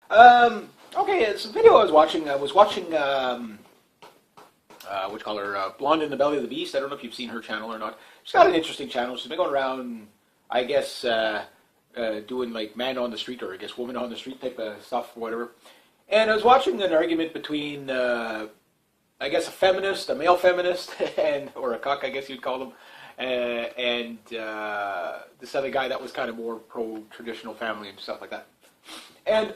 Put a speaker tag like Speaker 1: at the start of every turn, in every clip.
Speaker 1: Okay, it's a video I was watching. What you call her, Blonde in the Belly of the Beast. I don't know if you've seen her channel or not. She's got an interesting channel. She's been going around, I guess, doing like man on the street, or I guess woman on the street type of stuff, or whatever. And I was watching an argument between, I guess, a feminist, a male feminist, and or a cuck, I guess you'd call them, and this other guy that was kind of more pro-traditional family and stuff like that. And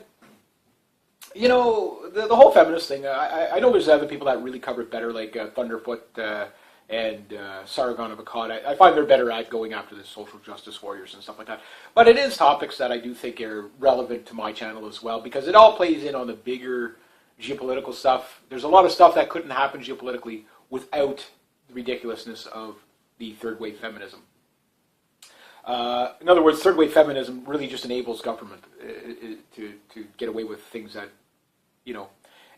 Speaker 1: you know, the whole feminist thing, I know there's other people that really cover it better, like Thunderfoot and Sargon of Akkad. I find they're better at going after the social justice warriors and stuff like that. But it is topics that I do think are relevant to my channel as well, because it all plays in on the bigger geopolitical stuff. There's a lot of stuff that couldn't happen geopolitically without the ridiculousness of the third wave feminism. In other words, third wave feminism really just enables government to get away with things that, you know,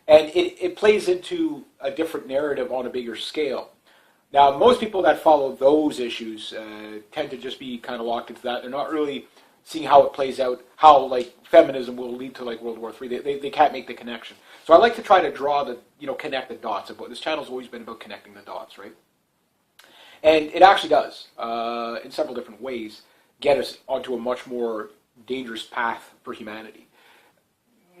Speaker 1: and it plays into a different narrative on a bigger scale. Now, most people that follow those issues tend to just be kind of locked into that. They're not really seeing how it plays out, how like feminism will lead to like World War III. They can't make the connection. So I like to try to draw the, you know, connect the dots. This channel's always been about connecting the dots, right? And it actually does, in several different ways, get us onto a much more dangerous path for humanity.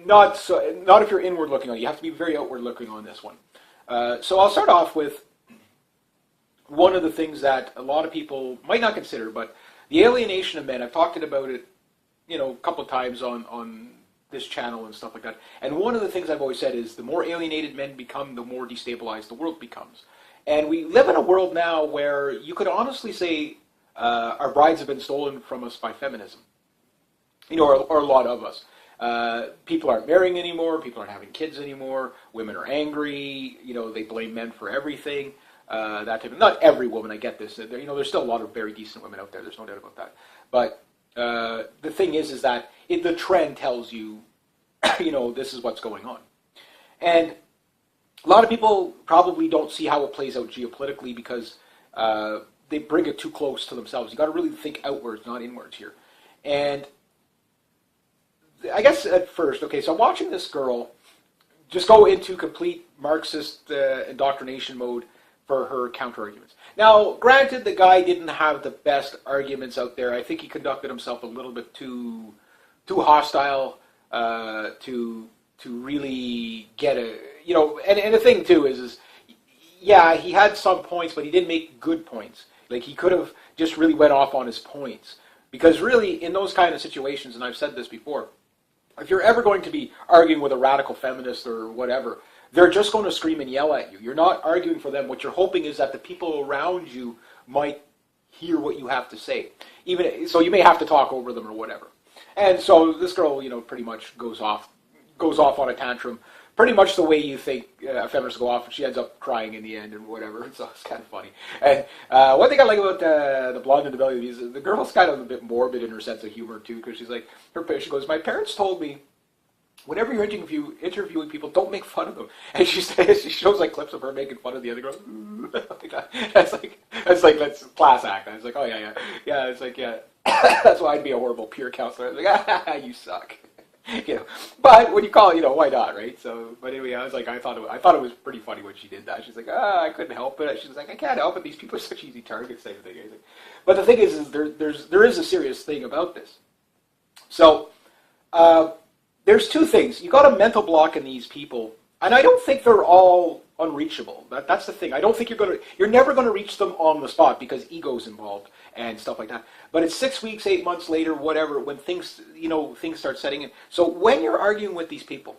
Speaker 1: Not if you're inward looking on it. You have to be very outward looking on this one. So I'll start off with one of the things that a lot of people might not consider, but the alienation of men. I've talked about it, you know, a couple of times on this channel and stuff like that. And one of the things I've always said is the more alienated men become, the more destabilized the world becomes. And we live in a world now where you could honestly say our brides have been stolen from us by feminism. You know, or a lot of us. People aren't marrying anymore. People aren't having kids anymore. Women are angry. You know, they blame men for everything. That type of, not every woman, I get this. You know, there's still a lot of very decent women out there. There's no doubt about that. But the thing is that the trend tells you, you know, this is what's going on. And a lot of people probably don't see how it plays out geopolitically because they bring it too close to themselves. You got to really think outwards, not inwards here. And I guess at first, okay, so I'm watching this girl just go into complete Marxist indoctrination mode for her counter-arguments. Now, granted, the guy didn't have the best arguments out there. I think he conducted himself a little bit too hostile to really get a, you know, and the thing too is yeah, he had some points, but he didn't make good points. Like, he could have just really went off on his points. Because really, in those kind of situations, and I've said this before, if you're ever going to be arguing with a radical feminist or whatever, they're just going to scream and yell at you. You're not arguing for them. What you're hoping is that the people around you might hear what you have to say. Even so, you may have to talk over them or whatever. And so this girl, you know, pretty much goes off on a tantrum, pretty much the way you think feminists go off, and she ends up crying in the end and whatever. So it's kind of funny. And one thing I like about the Blonde in the Belly of the Beast is the girl's kind of a bit morbid in her sense of humor too, because she's like, she goes, my parents told me, whenever you're interviewing people, don't make fun of them. And she shows like clips of her making fun of the other girl. That's class act. I was like, oh yeah. It's like, yeah, that's why I'd be a horrible peer counselor. I was like, you suck. You know, but when you call it, you know, why not, right? So, but anyway, I was like, I thought it was pretty funny when she did that. She's like, I couldn't help it. She's like, I can't help it. These people are such easy targets, type of thing. Like, but the thing is there is a serious thing about this. So, there's two things. You got a mental block in these people, and I don't think they're all unreachable. That's the thing. I don't think you're never going to reach them on the spot because ego's involved and stuff like that. But it's 6 weeks, 8 months later, whatever, when things start setting in. So when you're arguing with these people,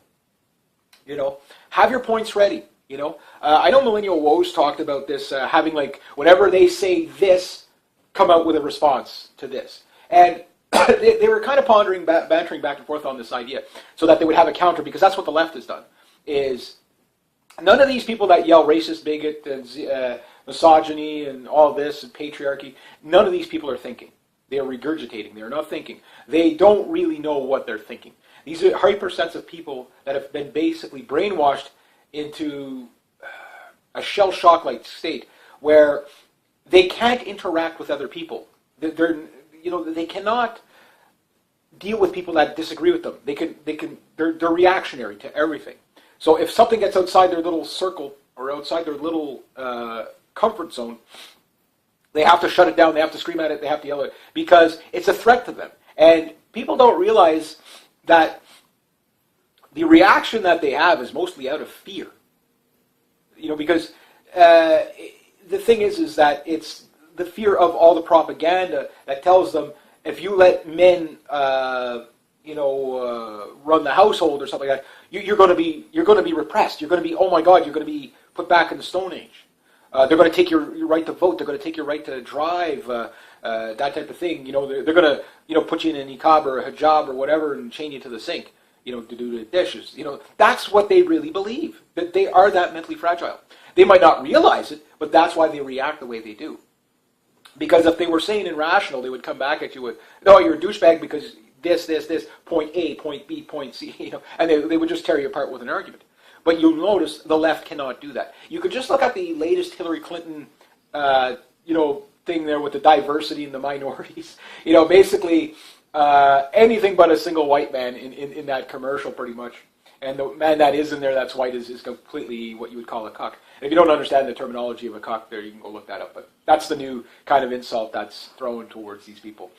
Speaker 1: you know, have your points ready. You know, I know Millennial Woes talked about this, having like whenever they say this, come out with a response to this, and they were kind of pondering, bantering back and forth on this idea, so that they would have a counter, because that's what the left has done. Is none of these people that yell racist, bigot, and misogyny, and all this, and patriarchy, none of these people are thinking. They are regurgitating. They are not thinking. They don't really know what they're thinking. These are hypersensitive people that have been basically brainwashed into a shell shock-like state where they can't interact with other people. They deal with people that disagree with them. They're reactionary to everything. So if something gets outside their little circle or outside their little comfort zone, they have to shut it down, they have to scream at it, they have to yell at it, because it's a threat to them. And people don't realize that the reaction that they have is mostly out of fear. Because the thing is that it's the fear of all the propaganda that tells them, if you let men, run the household or something like that, you're going to be repressed. You're going to be, oh my God, you're going to be put back in the Stone Age. They're going to take your right to vote. They're going to take your right to drive. That type of thing. They're going to put you in a niqab or a hijab or whatever and chain you to the sink. To do the dishes. That's what they really believe. That they are that mentally fragile. They might not realize it, but that's why they react the way they do. Because if they were sane and rational, they would come back at you with, no, you're a douchebag because this, point A, point B, point C, and they would just tear you apart with an argument. But you'll notice the left cannot do that. You could just look at the latest Hillary Clinton, thing there with the diversity and the minorities. Basically anything but a single white man in that commercial, pretty much. And the man that is in there that's white is completely what you would call a cuck. And if you don't understand the terminology of a cuck there, you can go look that up. But that's the new kind of insult that's thrown towards these people.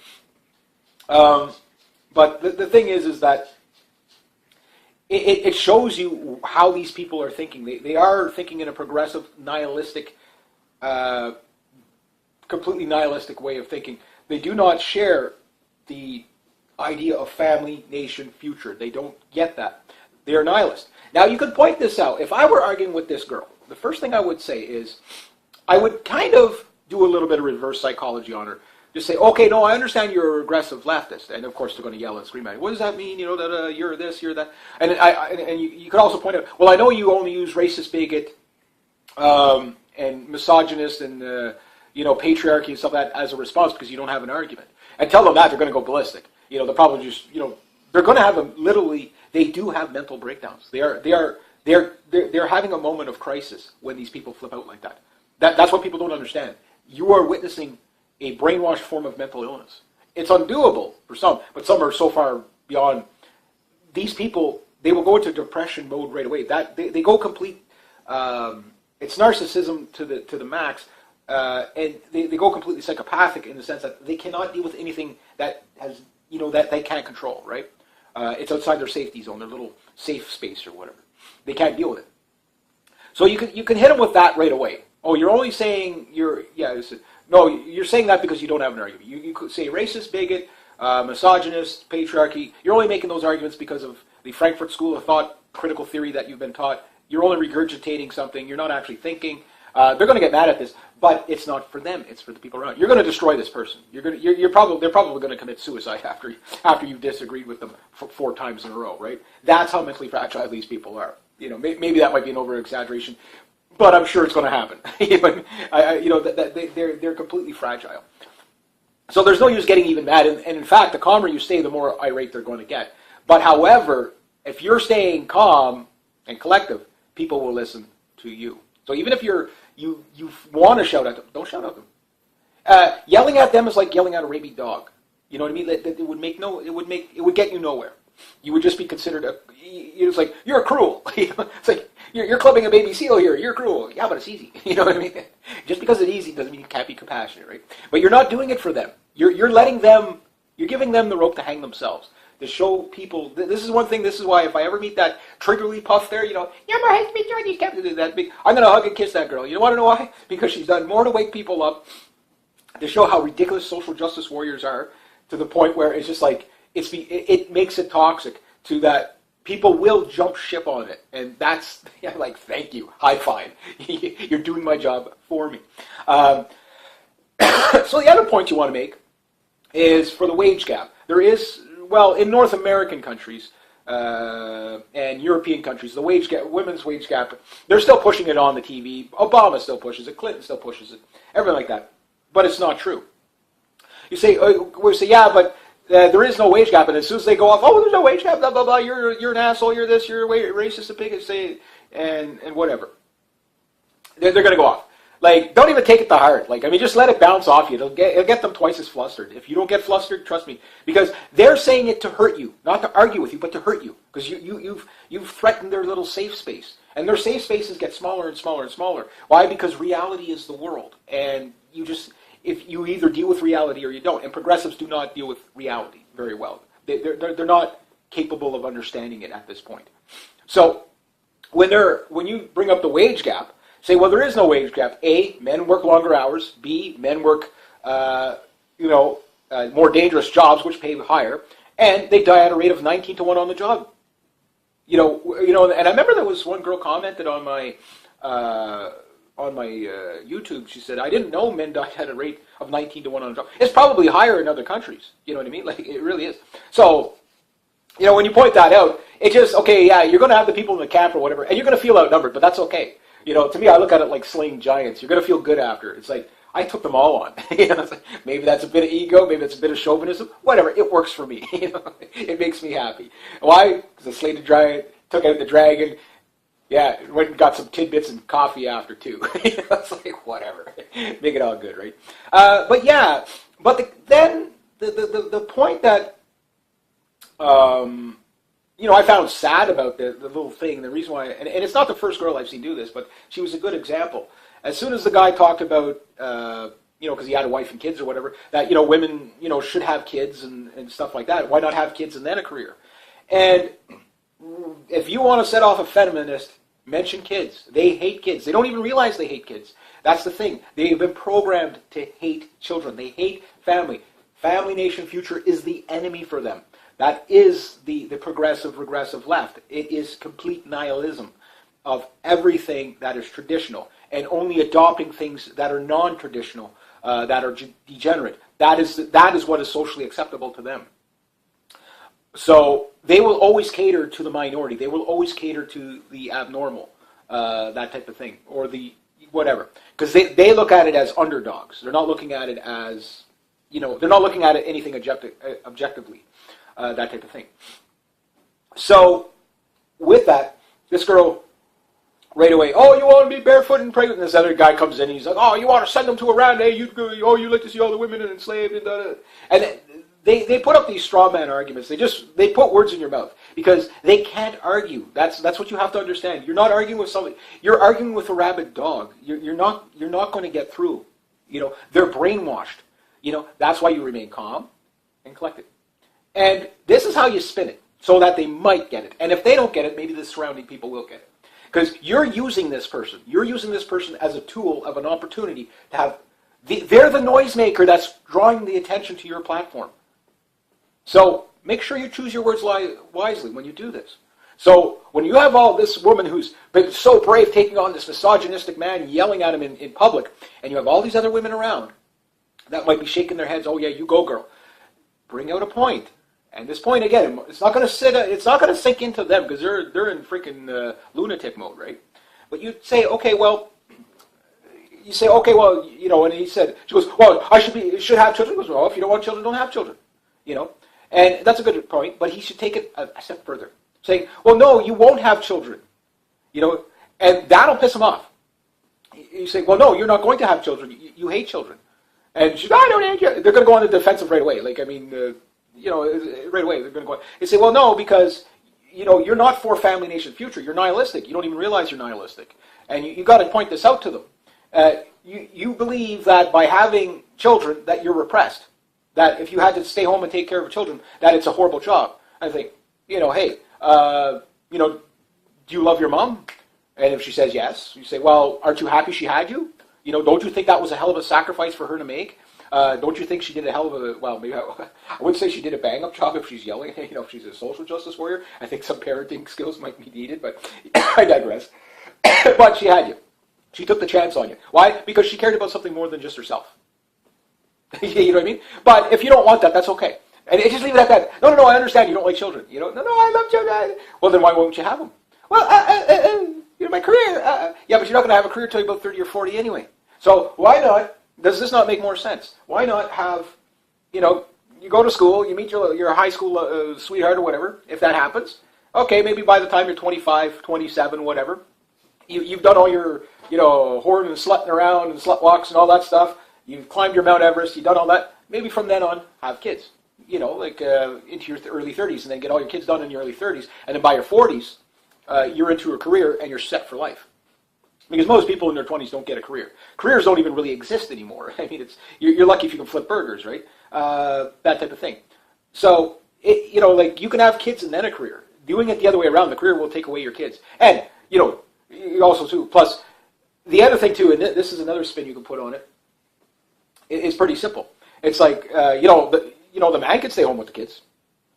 Speaker 1: But the thing is that it shows you how these people are thinking. They are thinking in a progressive, nihilistic, completely nihilistic way of thinking. They do not share the idea of family, nation, future. They don't get that. They are nihilist. Now, you could point this out. If I were arguing with this girl, the first thing I would say is, I would kind of do a little bit of reverse psychology on her. Just say, okay, no, I understand you're a regressive leftist. And of course, they're going to yell and scream at me. What does that mean? That you're this, you're that. And you could also point out, well, I know you only use racist, bigot, and misogynist, and patriarchy and stuff like that as a response because you don't have an argument. And tell them that, they're going to go ballistic. The problem is just, they're going to have literally, they do have mental breakdowns. They're having a moment of crisis when these people flip out like that. That's what people don't understand. You are witnessing a brainwashed form of mental illness. It's undoable for some, but some are so far beyond. These people, they will go into depression mode right away. They go complete. It's narcissism to the max, and they go completely psychopathic in the sense that they cannot deal with anything that has that they can't control. Right? It's outside their safety zone, their little safe space or whatever. They can't deal with it. So you can hit them with that right away. Oh, you're only saying no, you're saying that because you don't have an argument. You could say racist, bigot, misogynist, patriarchy. You're only making those arguments because of the Frankfurt School of Thought, critical theory that you've been taught. You're only regurgitating something. You're not actually thinking. They're going to get mad at this, but it's not for them. It's for the people around. You're going to destroy this person. They're probably going to commit suicide after you've disagreed with them 4 times in a row, right? That's how mentally fragile these people are. Maybe that might be an over-exaggeration, but I'm sure it's going to happen. They're completely fragile. So there's no use getting even mad. And in fact, the calmer you stay, the more irate they're going to get. But however, if you're staying calm and collective, people will listen to you. So even if you want to shout at them, don't shout at them. Yelling at them is like yelling at a rabid dog. You know what I mean? It would get you nowhere. You would just be considered it's like, you're cruel. It's like, you're clubbing a baby seal here. You're cruel. Yeah, but it's easy. You know what I mean? Just because it's easy doesn't mean you can't be compassionate, right? But you're not doing it for them. You're giving them the rope to hang themselves. To show people, this is one thing, this is why if I ever meet that triggerly puff there, yeah, my husband Johnny's kept it that big, I'm going to hug and kiss that girl. You want to know why? Because she's done more to wake people up, to show how ridiculous social justice warriors are, to the point where it's just like, it makes it toxic to that people will jump ship on it. And that's, like, thank you, high five. You're doing my job for me. So the other point you want to make is for the wage gap. There is, well, in North American countries and European countries, the wage gap, women's wage gap, they're still pushing it on the TV. Obama still pushes it. Clinton still pushes it. Everything like that. But it's not true. You say, yeah, but there is no wage gap, and as soon as they go off, oh, there's no wage gap, blah, blah, blah, you're an asshole, you're this, you're a racist, a bigot, and whatever. They're going to go off. Like, don't even take it to heart. Like, I mean, just let it bounce off you. It'll get them twice as flustered. If you don't get flustered, trust me, because they're saying it to hurt you, not to argue with you, but to hurt you, because you've threatened their little safe space, and their safe spaces get smaller and smaller and smaller. Why? Because reality is the world, and if you either deal with reality or you don't. And progressives do not deal with reality very well. They're not capable of understanding it at this point. So when you bring up the wage gap, say, well, there is no wage gap. A, men work longer hours. B, men work, more dangerous jobs, which pay higher, and they die at a rate of 19-1 on the job. And I remember there was one girl commented on my YouTube. She said, "I didn't know men died at a rate of 19-1 on the job." It's probably higher in other countries. You know what I mean? Like, it really is. So, when you point that out, it just, okay, yeah, you're going to have the people in the camp or whatever, and you're going to feel outnumbered, but that's okay. To me, I look at it like slaying giants. You're going to feel good after. It's like, I took them all on. Maybe that's a bit of ego. Maybe it's a bit of chauvinism. Whatever. It works for me. It makes me happy. Why? Because I slayed the giant, took out the dragon. Yeah, went and got some tidbits and coffee after, too. It's like, whatever. Make it all good, right? Then the point that, I found sad about the little thing, the reason why, and it's not the first girl I've seen do this, but she was a good example. As soon as the guy talked about, because he had a wife and kids or whatever, that, women, should have kids and stuff like that. Why not have kids and then a career? And if you want to set off a feminist, mention kids. They hate kids. They don't even realize they hate kids. That's the thing. They've been programmed to hate children. They hate family. Family, nation, future is the enemy for them. That is the progressive, regressive left. It is complete nihilism of everything that is traditional and only adopting things that are non-traditional, that are degenerate. That is what is socially acceptable to them. So they will always cater to the minority. They will always cater to the abnormal, that type of thing, or the whatever. Because they look at it as underdogs. They're not looking at it as, they're not looking at it anything objectively. That type of thing. So, with that, this girl, right away, oh, you want to be barefoot and pregnant? And this other guy comes in and he's like, oh, you want to send them to Iran? Hey, you like to see all the women enslaved and da da. And they put up these straw man arguments. They put words in your mouth because they can't argue. That's what you have to understand. You're not arguing with somebody. You're arguing with a rabid dog. You're not going to get through. They're brainwashed. That's why you remain calm and collected. And this is how you spin it, so that they might get it. And if they don't get it, maybe the surrounding people will get it. Because you're using this person. You're using this person as a tool of an opportunity to have... They're the noisemaker that's drawing the attention to your platform. So make sure you choose your words wisely when you do this. So when you have all this woman who's been so brave taking on this misogynistic man, yelling at him in public, and you have all these other women around that might be shaking their heads, oh yeah, you go girl. Bring out a point. And this point, again, it's not going to sink into them because they're in freaking lunatic mode, right? But you say, okay, well, and he said, she goes, well, should have children. He goes, well, if you don't want children, don't have children, And that's a good point, but he should take it a step further, saying, well, no, you won't have children, and that'll piss him off. You say, well, no, you're not going to have children. You hate children. And she's, I don't hate you. They're going to go on the defensive right away. Like, I mean... right away they're going to go. They say, well, no, because you're not for family, nation, future. You're nihilistic. You don't even realize you're nihilistic, and you got to point this out to them. You believe that by having children that you're repressed. That if you had to stay home and take care of children, that it's a horrible job. I think, hey, do you love your mom? And if she says yes, you say, well, aren't you happy she had you? Don't you think that was a hell of a sacrifice for her to make? Don't you think she did a hell of a, well, maybe I wouldn't say she did a bang-up job if she's yelling, if she's a social justice warrior. I think some parenting skills might be needed, but I digress. But she had you. She took the chance on you. Why? Because she cared about something more than just herself. You know what I mean? But if you don't want that, that's okay. And just leave it at that. No, I understand you don't like children. No, I love children. Well, then why won't you have them? Well, my career. Yeah, but you're not going to have a career until you're about 30 or 40 anyway. So why not? Does this not make more sense? Why not have, you go to school, you meet your high school sweetheart or whatever, if that happens. Okay, maybe by the time you're 25, 27, whatever, You've done all your, whoring and slutting around and slut walks and all that stuff. You've climbed your Mount Everest. You've done all that. Maybe from then on, have kids. Into your early 30s, and then get all your kids done in your early 30s, and then by your 40s, you're into a career and you're set for life. Because most people in their 20s don't get a career. Careers don't even really exist anymore. I mean, you're lucky if you can flip burgers, right? That type of thing. So, you can have kids and then a career. Doing it the other way around, the career will take away your kids. And, also too, plus, the other thing too, and this is another spin you can put on it, it's pretty simple. It's like, the man can stay home with the kids.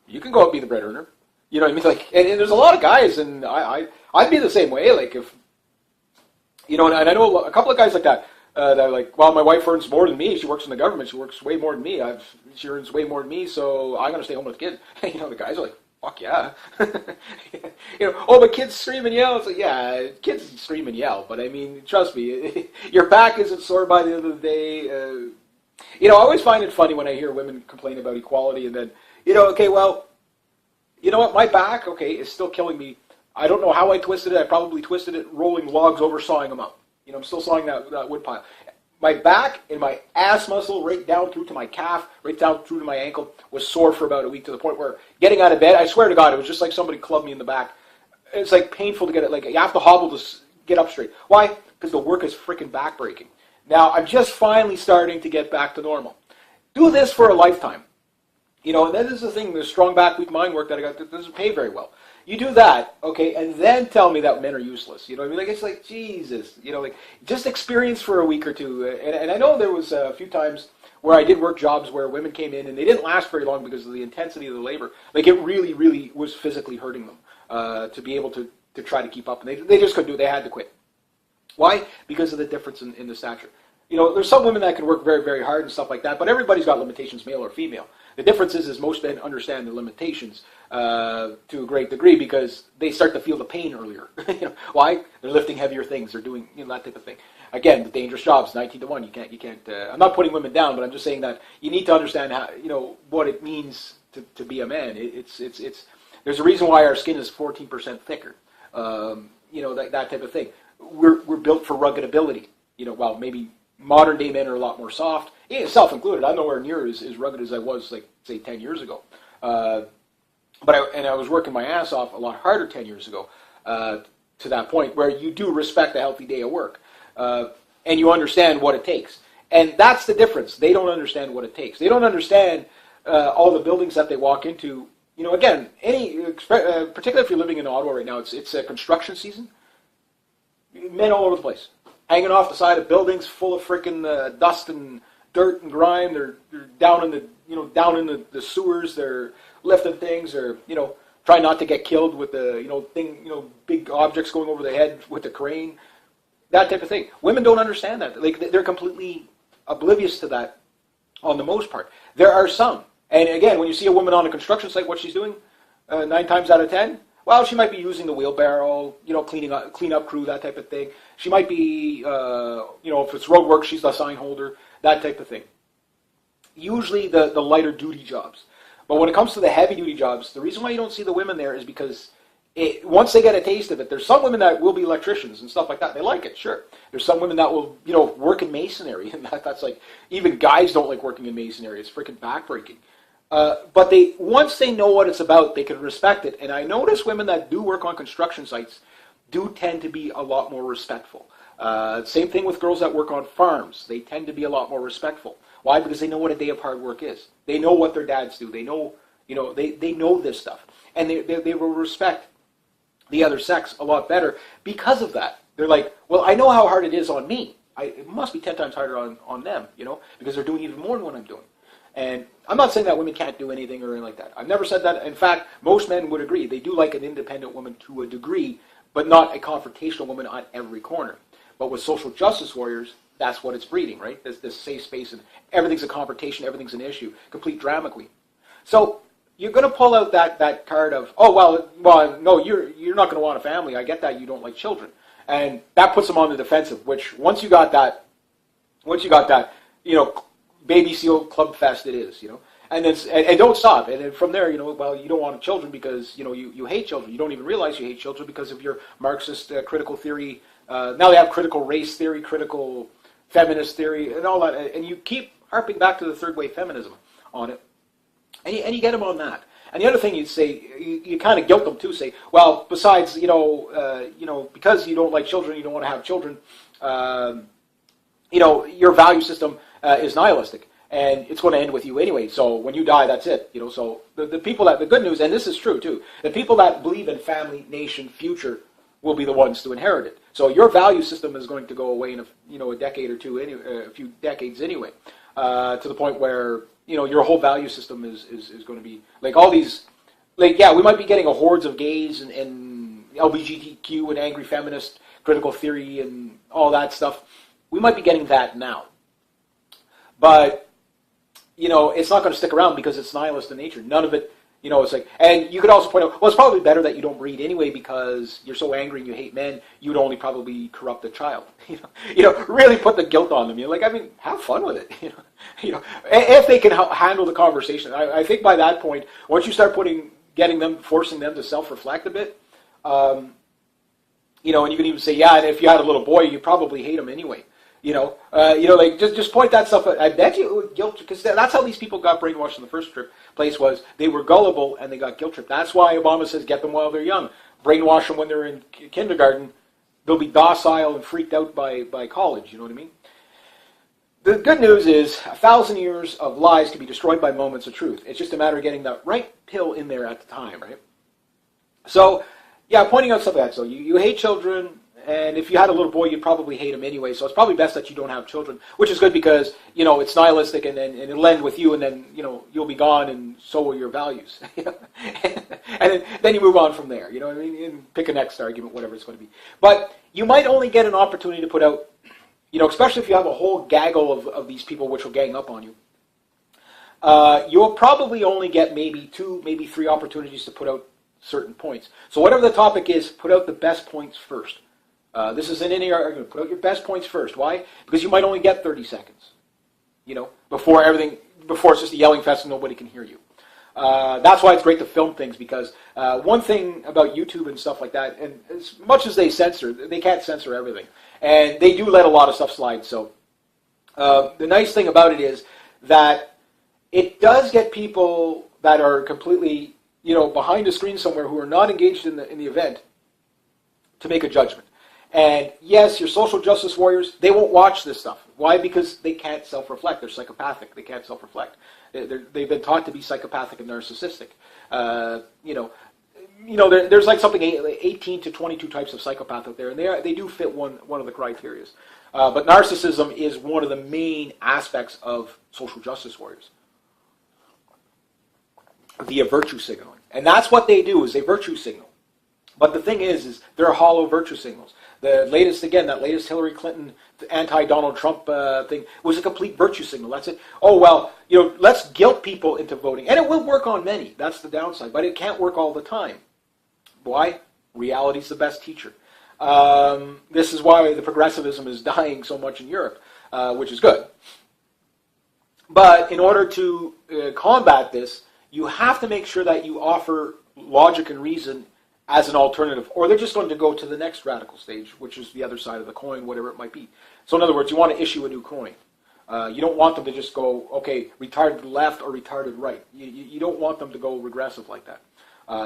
Speaker 1: You can go out and be the breadwinner. You know what I mean? Like, and there's a lot of guys, and I'd be the same way. Like, if, and I know a couple of guys like that, that are like, well, my wife earns more than me. She works in the government. She works way more than me. She earns way more than me, so I'm going to stay home with the kids. The guys are like, fuck yeah. Oh, but kids scream and yell. It's like, yeah, kids scream and yell. But I mean, trust me, your back isn't sore by the end of the day. I always find it funny when I hear women complain about equality and then, okay, well, you know what, my back, okay, is still killing me. I don't know how I twisted it. I probably twisted it rolling logs over, sawing them up. I'm still sawing that wood pile. My back and my ass muscle right down through to my calf, right down through to my ankle, was sore for about a week to the point where getting out of bed, I swear to God, it was just like somebody clubbed me in the back. It's like painful to get it. Like, you have to hobble to get up straight. Why? Because the work is freaking backbreaking. Now, I'm just finally starting to get back to normal. Do this for a lifetime. And that is the thing, the strong back, weak mind work that I got that doesn't pay very well. You do that, okay, and then tell me that men are useless. You know what I mean? Like, it's like, Jesus, just experience for a week or two. And I know there was a few times where I did work jobs where women came in and they didn't last very long because of the intensity of the labor. Like, it really, really was physically hurting them to be able to try to keep up. And they just couldn't do it. They had to quit. Why? Because of the difference in the stature. There's some women that can work very, very hard and stuff like that, but everybody's got limitations, male or female. The difference is most men understand the limitations to a great degree because they start to feel the pain earlier. Why? They're lifting heavier things. They're doing that type of thing. Again, the dangerous jobs, 19-1. You can't. I'm not putting women down, but I'm just saying that you need to understand how what it means to be a man. It's there's a reason why our skin is 14% thicker. That type of thing. We're built for rugged ability. While maybe modern day men are a lot more soft, self-included. I'm nowhere near as rugged as I was, like, say, 10 years ago. But I was working my ass off a lot harder 10 years ago to that point where you do respect a healthy day of work. And you understand what it takes. And that's the difference. They don't understand what it takes. They don't understand all the buildings that they walk into. Again, particularly if you're living in Ottawa right now, it's a construction season. Men all over the place, hanging off the side of buildings full of freaking dust and dirt and grime. They're down in the sewers. They're lifting things. They're trying not to get killed with the big objects going over their head with the crane. That type of thing. Women don't understand that. Like, they're completely oblivious to that on the most part. There are some. And again, when you see a woman on a construction site, what she's doing, 9 times out of 10, well, she might be using the wheelbarrow, clean up crew, that type of thing. She might be, if it's road work, she's the sign holder, that type of thing. Usually the lighter duty jobs. But when it comes to the heavy duty jobs, the reason why you don't see the women there is because once they get a taste of it, there's some women that will be electricians and stuff like that. They like it, sure. There's some women that will, work in masonry, and that's like, even guys don't like working in masonry. It's freaking backbreaking. But once they know what it's about, they can respect it. And I notice women that do work on construction sites do tend to be a lot more respectful. Same thing with girls that work on farms. They tend to be a lot more respectful. Why? Because they know what a day of hard work is. They know what their dads do. They know, they know this stuff. And they will respect the other sex a lot better because of that. They're like, well, I know how hard it is on me. It must be 10 times harder on them, because they're doing even more than what I'm doing. And I'm not saying that women can't do anything or anything like that. I've never said that. In fact, most men would agree. They do like an independent woman to a degree, but not a confrontational woman on every corner. But with social justice warriors, that's what it's breeding, right? This safe space, and everything's a confrontation, everything's an issue, complete drama queen. So you're going to pull out that card of, oh, well, no, you're not going to want a family. I get that you don't like children. And that puts them on the defensive, which once you got that, baby seal club fest it is, And then and don't stop. And then from there, well, you don't want children because you hate children. You don't even realize you hate children because of your Marxist critical theory. Now they have critical race theory, critical feminist theory, and all that. And you keep harping back to the third wave feminism on it, and you get them on that. And the other thing you'd say, you kind of guilt them too. Say, well, besides, because you don't like children, you don't want to have children. Your value system is nihilistic. And it's going to end with you anyway. So when you die, that's it. So the people the good news, and this is true too, the people that believe in family, nation, future will be the ones to inherit it. So your value system is going to go away in a decade or two, a few decades anyway, to the point where your whole value system is going to be like all these, we might be getting a hordes of gays and LGBTQ and angry feminist critical theory and all that stuff. We might be getting that now, but it's not going to stick around because it's nihilist in nature. None of it, it's like, and you could also point out, well, it's probably better that you don't breed anyway because you're so angry and you hate men, you'd only probably corrupt a child. Really put the guilt on them. Have fun with it. If they can handle the conversation. I think by that point, once you start forcing them to self-reflect a bit, and you can even say, yeah, and if you had a little boy, you probably hate him anyway. Just point that stuff out. I bet you it would guilt, because that's how these people got brainwashed in the first place, was they were gullible and they got guilt tripped. That's why Obama says get them while they're young. Brainwash them when they're in kindergarten. They'll be docile and freaked out by college. You know what I mean? The good news is 1,000 years of lies can be destroyed by moments of truth. It's just a matter of getting the right pill in there at the time, right? So, yeah, pointing out stuff like that. So you hate children. And if you had a little boy, you'd probably hate him anyway. So it's probably best that you don't have children, which is good because, it's nihilistic and it'll end with you and then, you'll be gone and so will your values. And then you move on from there, you know what I mean? And pick a next argument, whatever it's going to be. But you might only get an opportunity to put out, especially if you have a whole gaggle of these people which will gang up on you. You'll probably only get maybe 2, maybe 3 opportunities to put out certain points. So whatever the topic is, put out the best points first. This is in any argument. Put out your best points first. Why? Because you might only get 30 seconds, before it's just a yelling fest and nobody can hear you. That's why it's great to film things, because one thing about YouTube and stuff like that, and as much as they censor, they can't censor everything. And they do let a lot of stuff slide. So the nice thing about it is that it does get people that are completely, behind a screen somewhere who are not engaged in the event to make a judgment. And yes, your social justice warriors, they won't watch this stuff. Why? Because they can't self-reflect. They're psychopathic. They can't self-reflect. They've been taught to be psychopathic and narcissistic. There's like something 18 to 22 types of psychopath out there, and they do fit one of the criteria. But narcissism is one of the main aspects of social justice warriors via virtue signaling. And that's what they do, is they virtue signal. But the thing is they're hollow virtue signals. That latest Hillary Clinton anti-Donald Trump thing was a complete virtue signal. That's it. Oh, well, let's guilt people into voting. And it will work on many. That's the downside. But it can't work all the time. Why? Reality's the best teacher. This is why the progressivism is dying so much in Europe, which is good. But in order to combat this, you have to make sure that you offer logic and reason as an alternative, or they're just going to go to the next radical stage, which is the other side of the coin, whatever it might be. So in other words, you want to issue a new coin. You don't want them to just go, okay, retarded left or retarded right. You don't want them to go regressive like that.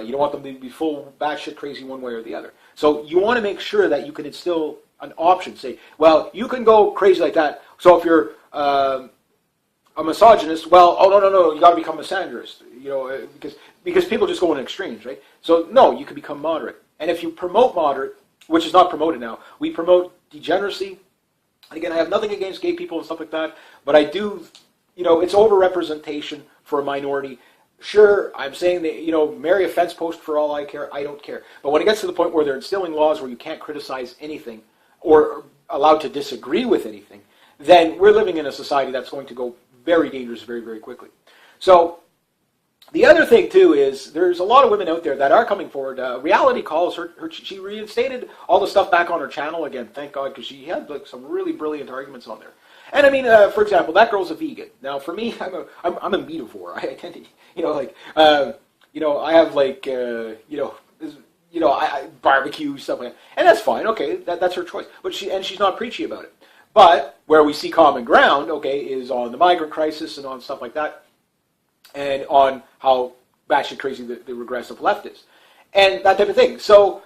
Speaker 1: You don't want them to be full batshit crazy one way or the other. So you want to make sure that you can instill an option. Say, well, you can go crazy like that. So if you're a misogynist, well, oh, no, you got to become a misandrist, because people just go in extremes, right? So no, you can become moderate. And if you promote moderate, which is not promoted now, we promote degeneracy. And again, I have nothing against gay people and stuff like that, but I do, it's overrepresentation for a minority. Sure, I'm saying that, marry a fence post for all I care. I don't care. But when it gets to the point where they're instilling laws where you can't criticize anything or allowed to disagree with anything, then we're living in a society that's going to go very dangerous very, very quickly. So the other thing, too, is there's a lot of women out there that are coming forward. Reality Calls, she reinstated all the stuff back on her channel again, thank God, because she had some really brilliant arguments on there. And I mean, for example, that girl's a vegan. Now, for me, I'm a meativore. I tend to, I have like, I barbecue stuff like that, and that's fine. Okay, that's her choice. But she's not preachy about it. But where we see common ground, okay, is on the migrant crisis and on stuff like that, and on how batshit crazy the regressive left is, and that type of thing. So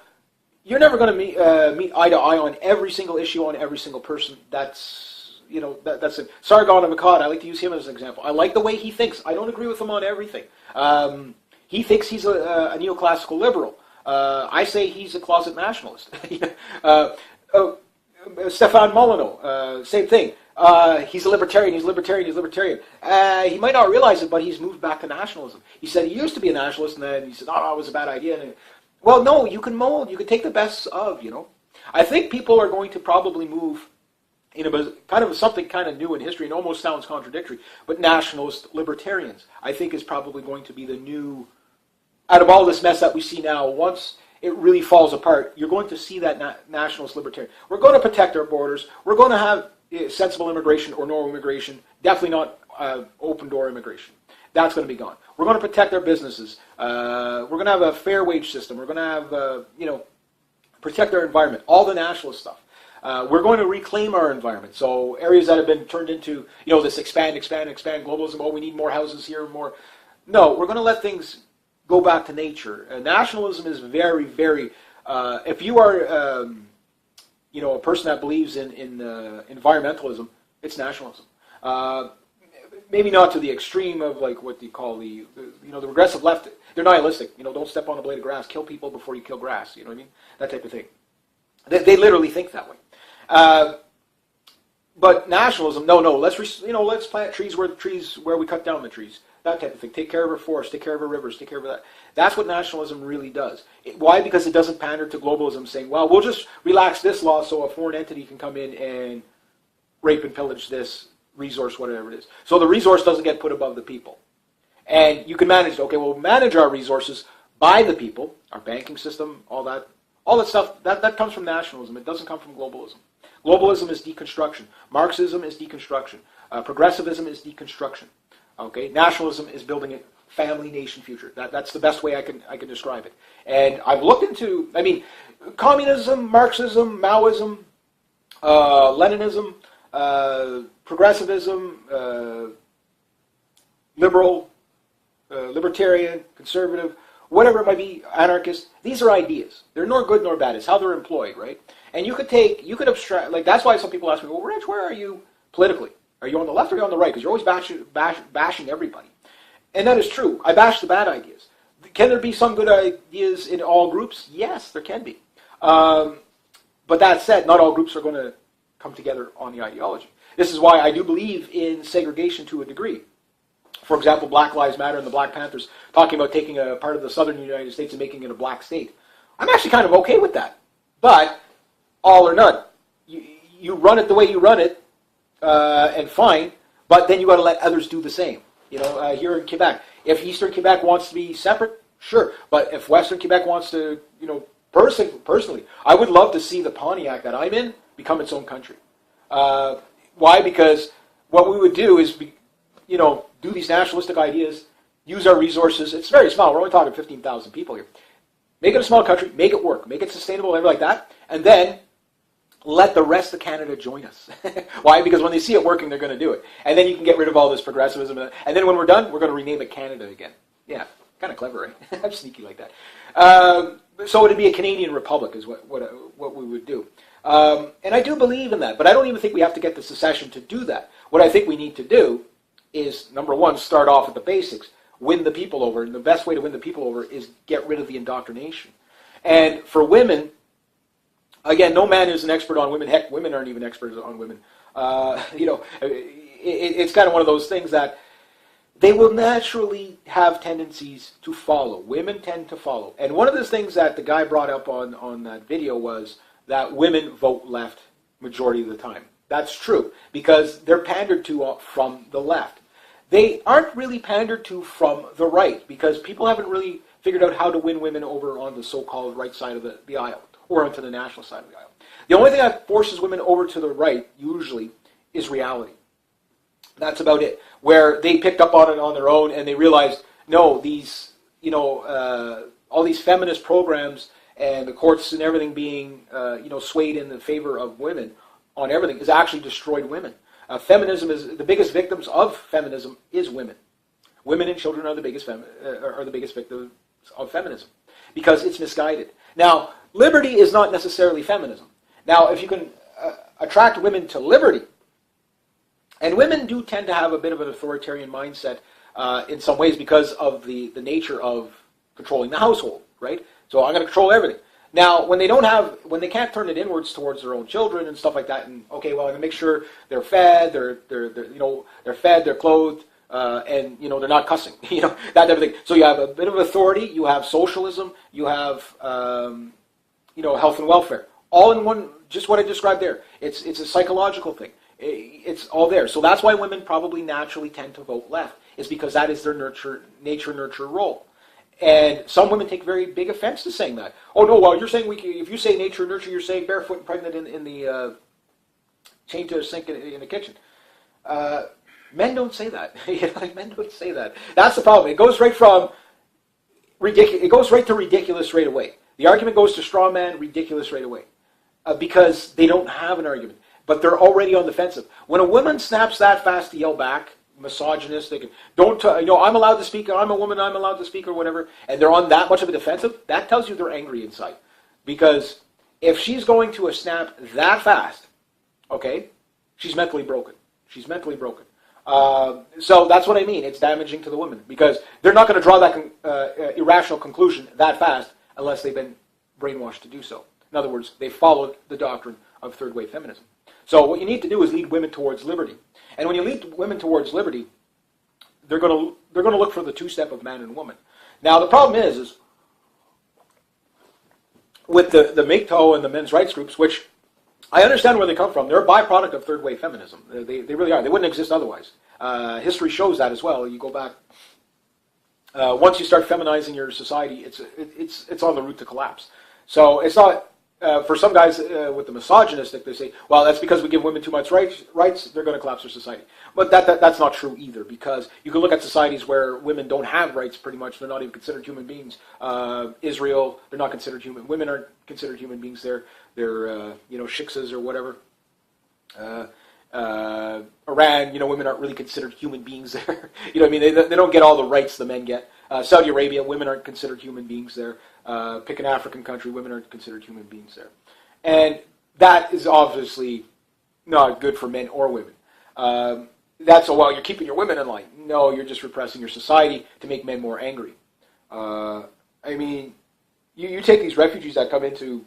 Speaker 1: you're never going to meet eye to eye on every single issue on every single person. That's that's it. Sargon of Akkad, I like to use him as an example. I like the way he thinks. I don't agree with him on everything. He thinks he's a neoclassical liberal. I say he's a closet nationalist. Stefan Molyneux, same thing. He's a libertarian, he's libertarian. He might not realize it, but he's moved back to nationalism. He said he used to be a nationalist, and then he said, oh, it was a bad idea. Well, no, you can mold, you can take the best of, I think people are going to probably move in a kind of something kind of new in history, and almost sounds contradictory, but nationalist libertarians, I think, is probably going to be the new, out of all this mess that we see now, once it really falls apart, you're going to see that nationalist libertarian. We're going to protect our borders. We're going to have sensible immigration or no immigration. Definitely not open door immigration. That's going to be gone. We're going to protect our businesses. We're going to have a fair wage system. We're going to have, protect our environment. All the nationalist stuff. We're going to reclaim our environment. So areas that have been turned into, this expand globalism. Oh, we need more houses here, more. No, we're going to let things go back to nature. Nationalism is very, very. If you are, a person that believes in environmentalism, it's nationalism. Maybe not to the extreme of like what you call the regressive left. They're nihilistic. Don't step on a blade of grass. Kill people before you kill grass. You know what I mean? That type of thing. They literally think that way. But nationalism, no. Let's plant trees where we cut down the trees. That type of thing. Take care of our forests, take care of our rivers, take care of that. That's what nationalism really does. Why? Because it doesn't pander to globalism, saying, well, we'll just relax this law so a foreign entity can come in and rape and pillage this resource, whatever it is. So the resource doesn't get put above the people. And you can manage, we'll manage our resources by the people, our banking system, all that stuff, that comes from nationalism. It doesn't come from globalism. Globalism is deconstruction. Marxism is deconstruction. Progressivism is deconstruction. Okay, nationalism is building a family nation future. That's the best way I can describe it. And I've looked into, communism, Marxism, Maoism, Leninism, progressivism, liberal, libertarian, conservative, whatever it might be, anarchist. These are ideas. They're nor good nor bad. It's how they're employed, right? And you could abstract, like that's why some people ask me, well, Rich, where are you politically? Are you on the left or are you on the right? Because you're always bashing everybody. And that is true. I bash the bad ideas. Can there be some good ideas in all groups? Yes, there can be. But that said, not all groups are going to come together on the ideology. This is why I do believe in segregation to a degree. For example, Black Lives Matter and the Black Panthers talking about taking a part of the southern United States and making it a black state. I'm actually kind of okay with that. But all or none. You run it the way you run it, and fine, but then you got to let others do the same. Here in Quebec, if Eastern Quebec wants to be separate, sure. But if Western Quebec wants to, personally, I would love to see the Pontiac that I'm in become its own country. Why? Because what we would do is, do these nationalistic ideas, use our resources. It's very small. We're only talking 15,000 people here. Make it a small country, make it work, make it sustainable, everything like that, and then let the rest of Canada join us. Why? Because when they see it working, they're going to do it. And then you can get rid of all this progressivism. And then when we're done, we're going to rename it Canada again. Yeah, kind of clever, right? I'm sneaky like that. So it'd be a Canadian Republic is what we would do. And I do believe in that, but I don't even think we have to get to secession to do that. What I think we need to do is, number one, start off with the basics, win the people over. And the best way to win the people over is get rid of the indoctrination. And for women, again, no man is an expert on women. Heck, women aren't even experts on women. It's kind of one of those things that they will naturally have tendencies to follow. Women tend to follow. And one of the things that the guy brought up on that video was that women vote left majority of the time. That's true, because they're pandered to from the left. They aren't really pandered to from the right, because people haven't really figured out how to win women over on the so-called right side of the aisle, or onto the national side of the aisle. The only thing that forces women over to the right, usually, is reality. That's about it. Where they picked up on it on their own and they realized, no, these, all these feminist programs and the courts and everything being, swayed in the favor of women on everything has actually destroyed women. Feminism is the biggest victims of feminism is women. Women and children are the biggest victims of feminism because it's misguided. Now, liberty is not necessarily feminism. Now, if you can attract women to liberty, and women do tend to have a bit of an authoritarian mindset in some ways because of the nature of controlling the household, right? So I'm going to control everything. Now, when they can't turn it inwards towards their own children and stuff like that, and okay, well, I'm going to make sure they're fed, they're fed, they're clothed, and they're not cussing, that type of thing. So you have a bit of authority, you have socialism, you have health and welfare, all in one. Just what I described there. It's a psychological thing. It's all there. So that's why women probably naturally tend to vote left. It's because that is their nature-nurture role. And some women take very big offense to saying that. Oh no, well you're saying if you say nature-nurture, you're saying barefoot and pregnant in the chained to a sink in the kitchen. Men don't say that. Men don't say that. That's the problem. It goes right from ridiculous. It goes right to ridiculous right away. The argument goes to straw man, ridiculous right away, because they don't have an argument. But they're already on the defensive. When a woman snaps that fast to yell back, misogynistic, I'm allowed to speak, I'm a woman, I'm allowed to speak, or whatever, and they're on that much of a defensive, that tells you they're angry inside. Because if she's going to a snap that fast, okay, she's mentally broken. She's mentally broken. So that's what I mean. It's damaging to the women because they're not going to draw that irrational conclusion that fast unless they've been brainwashed to do so. In other words, they followed the doctrine of third-wave feminism. So what you need to do is lead women towards liberty. And when you lead women towards liberty, they're going to look for the two-step of man and woman. Now the problem is with the MGTOW and the men's rights groups, which I understand where they come from. They're a byproduct of third-wave feminism. They really are. They wouldn't exist otherwise. History shows that as well. You go back. Once you start feminizing your society, it's on the route to collapse. So it's not. For some guys with the misogynistic, they say, well, that's because we give women too much rights, they're going to collapse their society. But that's not true either, because you can look at societies where women don't have rights pretty much. They're not even considered human beings. Israel, they're not considered human. Women aren't considered human beings there. They're, shiksas or whatever. Iran, women aren't really considered human beings there. They don't get all the rights the men get. Saudi Arabia, women aren't considered human beings there. Pick an African country, women aren't considered human beings there. And that is obviously not good for men or women. You're keeping your women in line. No, you're just repressing your society to make men more angry. You take these refugees that come into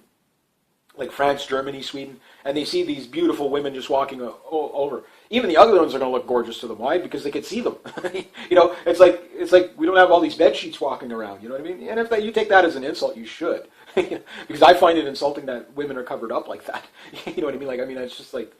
Speaker 1: like France, Germany, Sweden, and they see these beautiful women just walking over. Even the ugly ones are going to look gorgeous to them. Why? Because they can see them. It's like we don't have all these bed sheets walking around. You know what I mean? And if you take that as an insult, you should, because I find it insulting that women are covered up like that. You know what I mean? It's just like,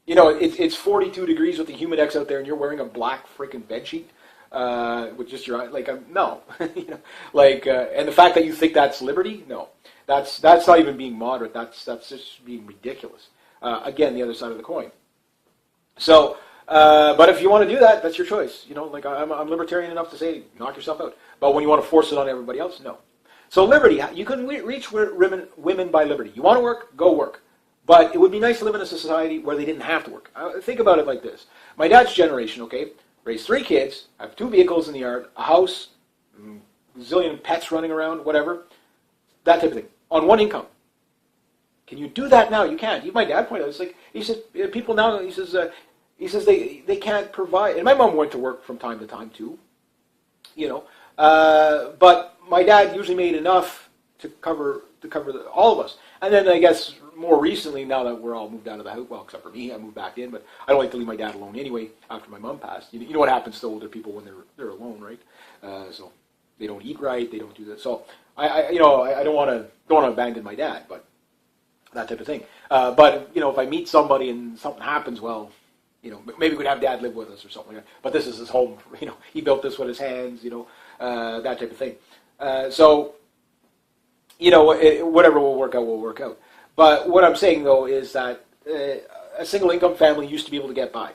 Speaker 1: it's 42 degrees with the Humidex out there, and you're wearing a black freaking bed sheet with just your no, and the fact that you think that's liberty, no. That's not even being moderate. That's just being ridiculous. Again, the other side of the coin. So, but if you want to do that, that's your choice. I'm libertarian enough to say, knock yourself out. But when you want to force it on everybody else, no. So liberty, you can reach women by liberty. You want to work, go work. But it would be nice to live in a society where they didn't have to work. Think about it like this. My dad's generation, raised 3 kids, have 2 vehicles in the yard, a house, a zillion pets running around, whatever, that type of thing. On one income. Can you do that now? You can't. Even my dad pointed out, he says people now, he says they can't provide, and my mom went to work from time to time too, but my dad usually made enough to cover all of us. And then I guess more recently, now that we're all moved out of the house, well, except for me, I moved back in, but I don't like to leave my dad alone anyway after my mom passed. You know what happens to older people when they're alone, right? So they don't eat right, they don't do that. So I don't want to abandon my dad, but that type of thing. But if I meet somebody and something happens, well, maybe we'd have Dad live with us or something like that. But this is his home. He built this with his hands. That type of thing. Whatever will work out, will work out. But what I'm saying though is that a single income family used to be able to get by.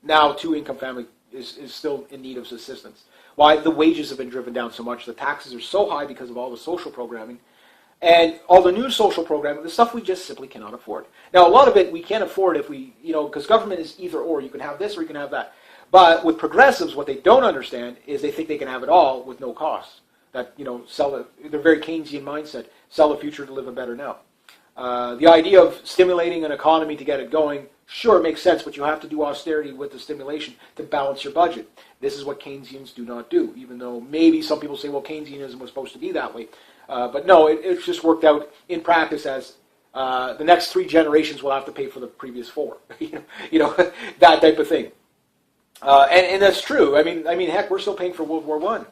Speaker 1: Now, two income family is still in need of assistance. Why? The wages have been driven down so much. The taxes are so high because of all the social programming. And all the new social programming, the stuff we just simply cannot afford. Now, a lot of it we can't afford if we, because government is either or. You can have this or you can have that. But with progressives, what they don't understand is they think they can have it all with no cost. That, they're very Keynesian mindset. Sell the future to live a better now. The idea of stimulating an economy to get it going, sure, makes sense, but you have to do austerity with the stimulation to balance your budget. This is what Keynesians do not do, even though maybe some people say, well, Keynesianism was supposed to be that way. But no, it's just worked out in practice as the next 3 generations will have to pay for the previous 4. That type of thing. And that's true. I mean, heck, we're still paying for World War I.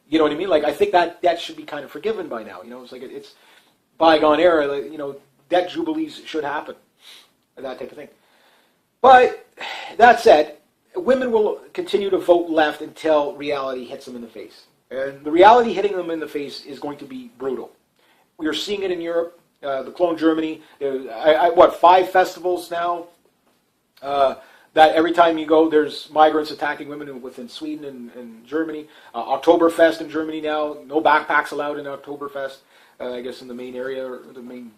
Speaker 1: You know what I mean? Like, I think that should be kind of forgiven by now. It's like it's bygone era. Debt jubilees should happen, that type of thing. But that said, women will continue to vote left until reality hits them in the face. And the reality hitting them in the face is going to be brutal. We are seeing it in Europe, the clone Germany. 5 festivals now that every time you go, there's migrants attacking women within Sweden and Germany. Oktoberfest in Germany now. No backpacks allowed in Oktoberfest, I guess in the main area, or the main,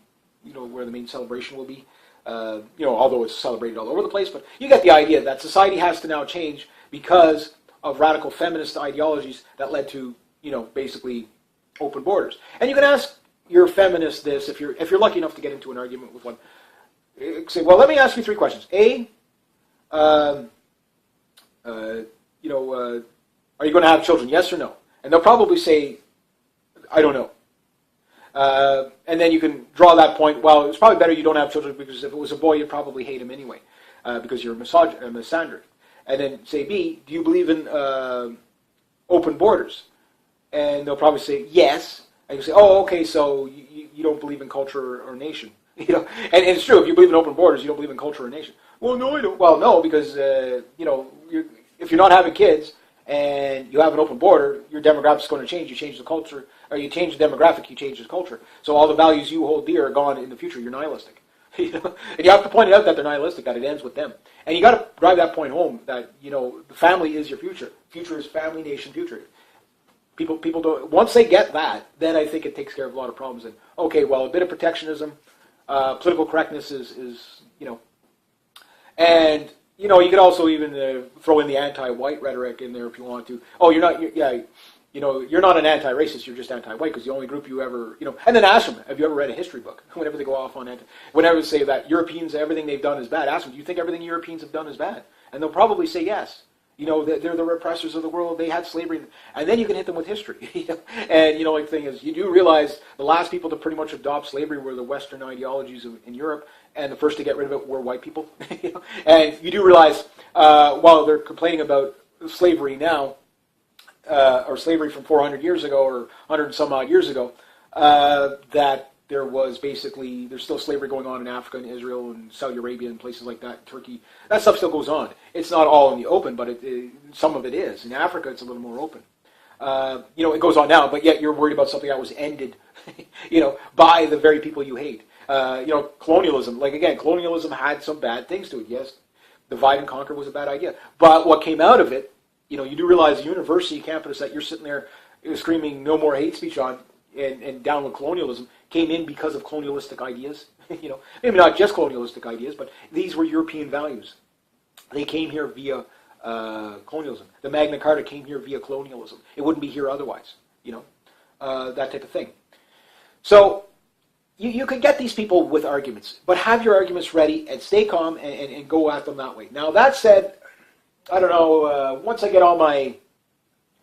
Speaker 1: where the main celebration will be. Although it's celebrated all over the place, but you get the idea that society has to now change because of radical feminist ideologies that led to, basically open borders. And you can ask your feminist this if you're lucky enough to get into an argument with one. Say, well, let me ask you 3 questions. A, are you going to have children? Yes or no? And they'll probably say, I don't know. And then you can draw that point, well, it's probably better you don't have children because if it was a boy, you'd probably hate him anyway because you're a misandric. And then say, B, do you believe in open borders? And they'll probably say, yes. And you say, oh, okay, so you don't believe in culture or nation. And it's true, if you believe in open borders, you don't believe in culture or nation. Well, no, I don't. Well, no, because, if you're not having kids and you have an open border, your demographic's going to change. You change the culture, or you change the demographic, you change the culture. So all the values you hold dear are gone in the future. You're nihilistic. And you have to point it out that they're nihilistic, that it ends with them. And you got to drive that point home that, the family is your future. Future is family, nation, future. People don't, once they get that, then I think it takes care of a lot of problems. And, okay, well, a bit of protectionism, political correctness is and, you could also even throw in the anti-white rhetoric in there if you want to. Oh, you're not an anti-racist, you're just anti-white because the only group you ever, and then ask them, have you ever read a history book? Whenever they go off on whenever they say that Europeans, everything they've done is bad, ask them, do you think everything Europeans have done is bad? And they'll probably say yes. They're the repressors of the world, they had slavery, and then you can hit them with history. And, the thing is, you do realize the last people to pretty much adopt slavery were the Western ideologies in Europe, and the first to get rid of it were white people. And you do realize, while they're complaining about slavery now, or slavery from 400 years ago, or 100 and some odd years ago, that there's still slavery going on in Africa and Israel and Saudi Arabia and places like that, Turkey. That stuff still goes on. It's not all in the open, but some of it is. In Africa, it's a little more open. It goes on now, but yet you're worried about something that was ended, by the very people you hate. Colonialism. Colonialism had some bad things to it. Yes, divide and conquer was a bad idea. But what came out of it, you do realize the university campus that you're sitting there screaming no more hate speech on and down with colonialism came in because of colonialistic ideas. Maybe not just colonialistic ideas, but these were European values. They came here via colonialism. The Magna Carta came here via colonialism. It wouldn't be here otherwise. That type of thing. So you can get these people with arguments, but have your arguments ready and stay calm and go at them that way. Now, that said, I don't know, once I get all my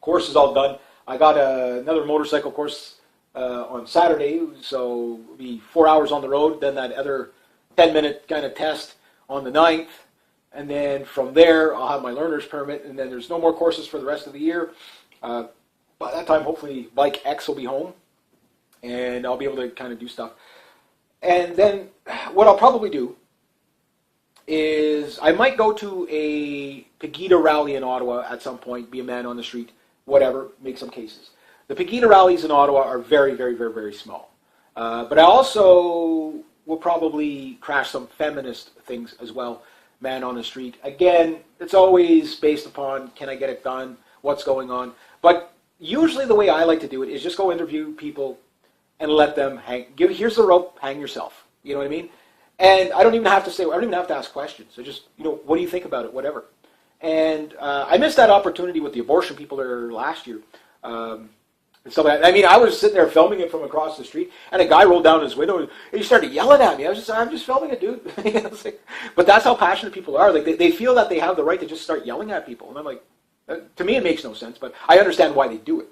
Speaker 1: courses all done, I got another motorcycle course on Saturday, so it'll be 4 hours on the road, then that other 10-minute kind of test on the 9th, and then from there I'll have my learner's permit, and then there's no more courses for the rest of the year. By that time, hopefully, Bike X will be home, and I'll be able to kind of do stuff. And then what I'll probably do is I might go to a Pegida rally in Ottawa at some point, be a man on the street, whatever, make some cases. The Pegida rallies in Ottawa are very, very, very, very small. But I also will probably crash some feminist things as well. Man on the street. Again, it's always based upon, can I get it done? What's going on? But usually the way I like to do it is just go interview people and let them hang. Here's the rope, hang yourself. You know what I mean? And I don't even have to ask questions. So just, what do you think about it? Whatever. And I missed that opportunity with the abortion people there last year. And stuff like that. I mean, I was sitting there filming it from across the street, and a guy rolled down his window, and he started yelling at me. I'm just filming it, dude. But that's how passionate people are. Like, they feel that they have the right to just start yelling at people. And I'm like, to me, it makes no sense, but I understand why they do it.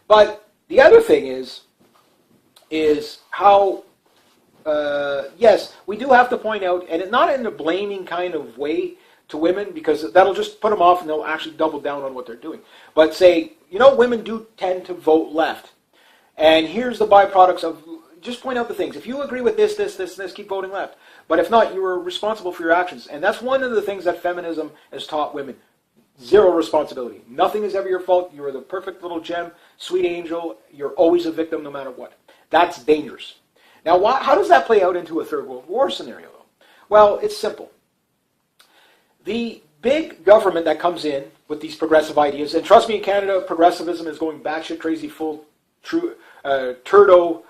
Speaker 1: But the other thing is how, yes, we do have to point out, and not in a blaming kind of way to women, because that'll just put them off and they'll actually double down on what they're doing. But say, women do tend to vote left. And here's the byproducts of, just point out the things. If you agree with this, keep voting left. But if not, you are responsible for your actions. And that's one of the things that feminism has taught women. Zero responsibility. Nothing is ever your fault. You are the perfect little gem, sweet angel. You're always a victim no matter what. That's dangerous. Now, how does that play out into a Third World War scenario, though? Well, it's simple. The big government that comes in with these progressive ideas, and trust me, in Canada, progressivism is going batshit crazy, full turdo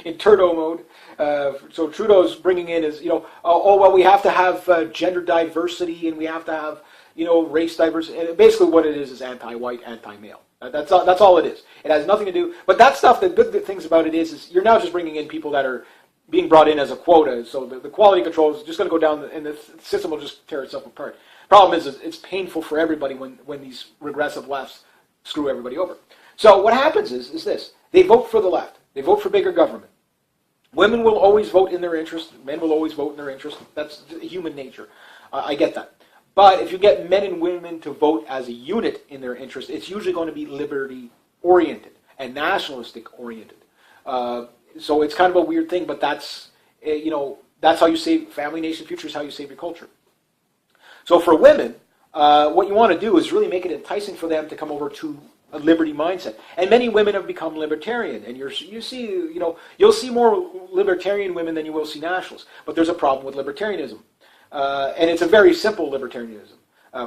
Speaker 1: in turdo mode. So Trudeau's bringing in is, we have to have gender diversity, and we have to have, race diversity. And basically, what it is anti-white, anti-male. That's all it is. It has nothing to do. But that stuff, the good things about it is you're now just bringing in people that are being brought in as a quota, so the quality control is just going to go down, and the system will just tear itself apart. Problem is it's painful for everybody when these regressive lefts screw everybody over. So what happens is this. They vote for the left. They vote for bigger government. Women will always vote in their interest. Men will always vote in their interest. That's human nature. I get that. But if you get men and women to vote as a unit in their interest, it's usually going to be liberty-oriented and nationalistic-oriented. So it's kind of a weird thing, but that's how you save family, nation, future is how you save your culture. So for women, what you want to do is really make it enticing for them to come over to a liberty mindset. And many women have become libertarian, and you'll see more libertarian women than you will see nationalists. But there's a problem with libertarianism, and it's a very simple libertarianism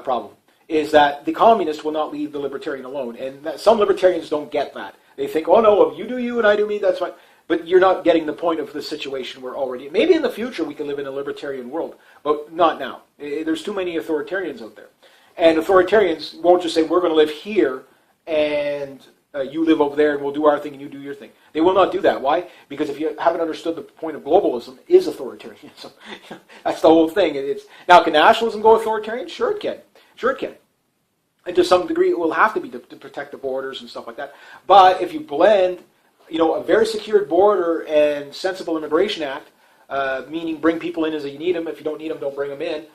Speaker 1: problem. Is that the communist will not leave the libertarian alone, and some libertarians don't get that. They think, oh no, you do you and I do me, that's fine. But you're not getting the point of the situation we're already. Maybe in the future we can live in a libertarian world, but not now. There's too many authoritarians out there. And authoritarians won't just say, we're going to live here and you live over there and we'll do our thing and you do your thing. They will not do that. Why? Because if you haven't understood the point of globalism is authoritarianism. That's the whole thing. Now, can nationalism go authoritarian? Sure it can. Sure it can. And to some degree it will have to be to protect the borders and stuff like that. But if you blend a very secured border and sensible immigration act, meaning bring people in as you need them. If you don't need them, don't bring them in.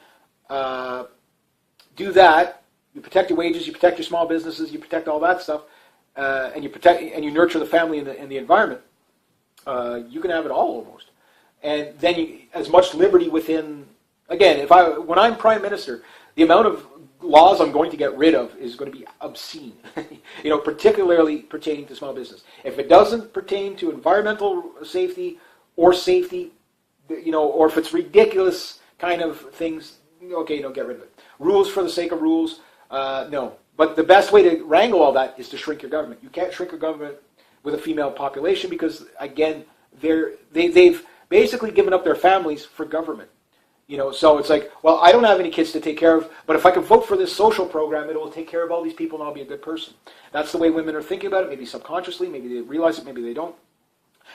Speaker 1: Do that. You protect your wages. You protect your small businesses. You protect all that stuff, and you nurture the family and the environment. You can have it all almost, and then as much liberty within. Again, when I'm prime minister, the amount of laws I'm going to get rid of is going to be obscene, particularly pertaining to small business. If it doesn't pertain to environmental safety, or if it's ridiculous kind of things, okay, get rid of it. Rules for the sake of rules, no. But the best way to wrangle all that is to shrink your government. You can't shrink your government with a female population because, again, they've basically given up their families for government. So it's like, well, I don't have any kids to take care of, but if I can vote for this social program, it will take care of all these people and I'll be a good person. That's the way women are thinking about it, maybe subconsciously, maybe they realize it, maybe they don't.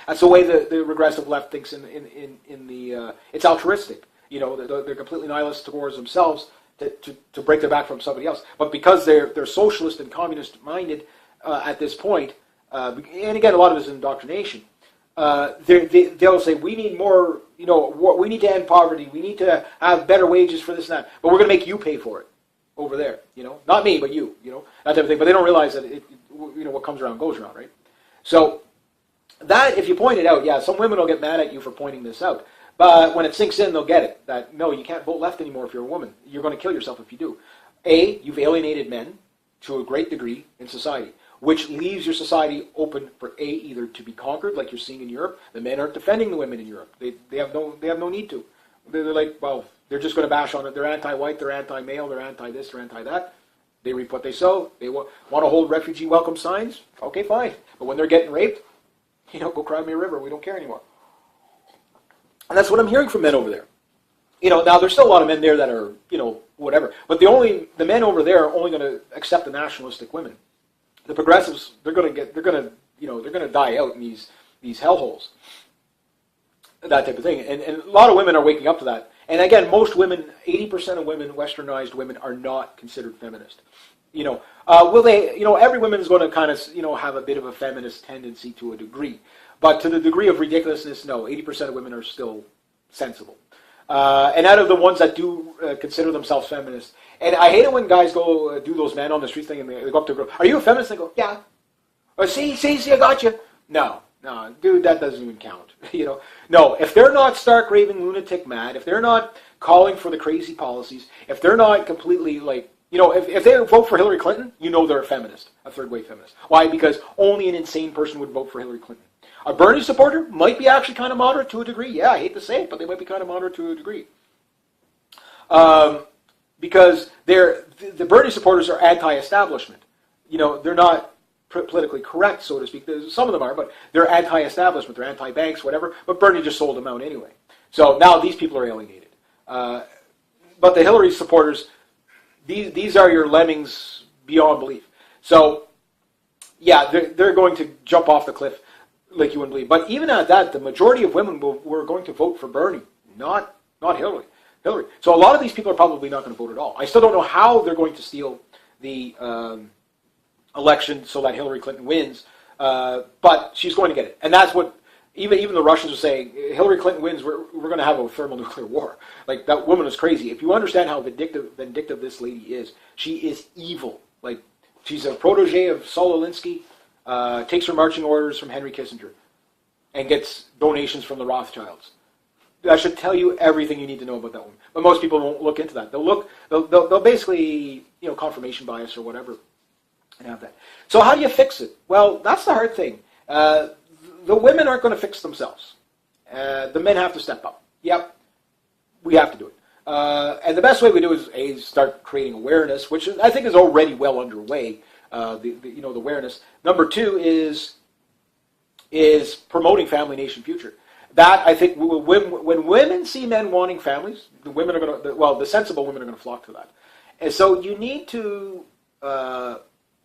Speaker 1: That's the way the regressive left thinks it's altruistic. They're completely nihilist towards themselves to break their back from somebody else. But because they're socialist and communist minded at this point, and again, a lot of it is indoctrination, they'll say, we need more, we need to end poverty, we need to have better wages for this and that, but we're going to make you pay for it over there, not me, but you, that type of thing. But they don't realize that what comes around goes around, right? So that, if you point it out, yeah, some women will get mad at you for pointing this out, but when it sinks in, they'll get it, that no, you can't vote left anymore if you're a woman. You're going to kill yourself if you do. You've alienated men to a great degree in society. which leaves your society open for either to be conquered, like you're seeing in Europe. The men aren't defending the women in Europe. They have no need to. They're like, well, they're just going to bash on it. They're anti-white, they're anti-male, they're anti-this, they're anti-that. They reap what they sow. They want to hold refugee welcome signs. Okay, fine. But when they're getting raped, go cry me a river. We don't care anymore. And that's what I'm hearing from men over there. Now there's still a lot of men there that are, whatever. But the men over there are only going to accept the nationalistic women. The progressives, they're going to die out in these hellholes. That type of thing. And a lot of women are waking up to that. And again, most women, 80% of women, westernized women, are not considered feminist. Will they, every woman is going to kind of, have a bit of a feminist tendency to a degree. But to the degree of ridiculousness, no, 80% of women are still sensible. And out of the ones that do consider themselves feminists, and I hate it when guys go do those men on the street thing and they go up to a girl, are you a feminist? They go, yeah. Or see, I got you. No, dude, that doesn't even count. No, if they're not stark raving lunatic mad, if they're not calling for the crazy policies, if they're not completely like, if they vote for Hillary Clinton, they're a feminist, a third-wave feminist. Why? Because only an insane person would vote for Hillary Clinton. A Bernie supporter might be actually kind of moderate to a degree. Yeah, I hate to say it, but they might be kind of moderate to a degree. Because the Bernie supporters are anti-establishment. They're not politically correct, so to speak. Some of them are, but they're anti-establishment. They're anti-banks, whatever. But Bernie just sold them out anyway. So now these people are alienated. But the Hillary supporters, these are your lemmings beyond belief. So, yeah, they're going to jump off the cliff like you wouldn't believe. But even at that, the majority of women were going to vote for Bernie, not Hillary. So a lot of these people are probably not going to vote at all. I still don't know how they're going to steal the election so that Hillary Clinton wins, but she's going to get it. And that's what even the Russians are saying. Hillary Clinton wins, we're going to have a thermonuclear war. Like, that woman is crazy. If you understand how vindictive this lady is, she is evil. Like, she's a protege of Saul Alinsky, takes her marching orders from Henry Kissinger, and gets donations from the Rothschilds. That should tell you everything you need to know about that woman. But most people won't look into that. They'll basically, confirmation bias or whatever, and have that. So how do you fix it? Well, that's the hard thing. The women aren't going to fix themselves. The men have to step up. Yep, we have to do it. And the best way we do is start creating awareness, which I think is already well underway. The awareness. Number two is promoting family, nation, future. That, I think, when women see men wanting families, the women are going to, the sensible women are going to flock to that. And so you need to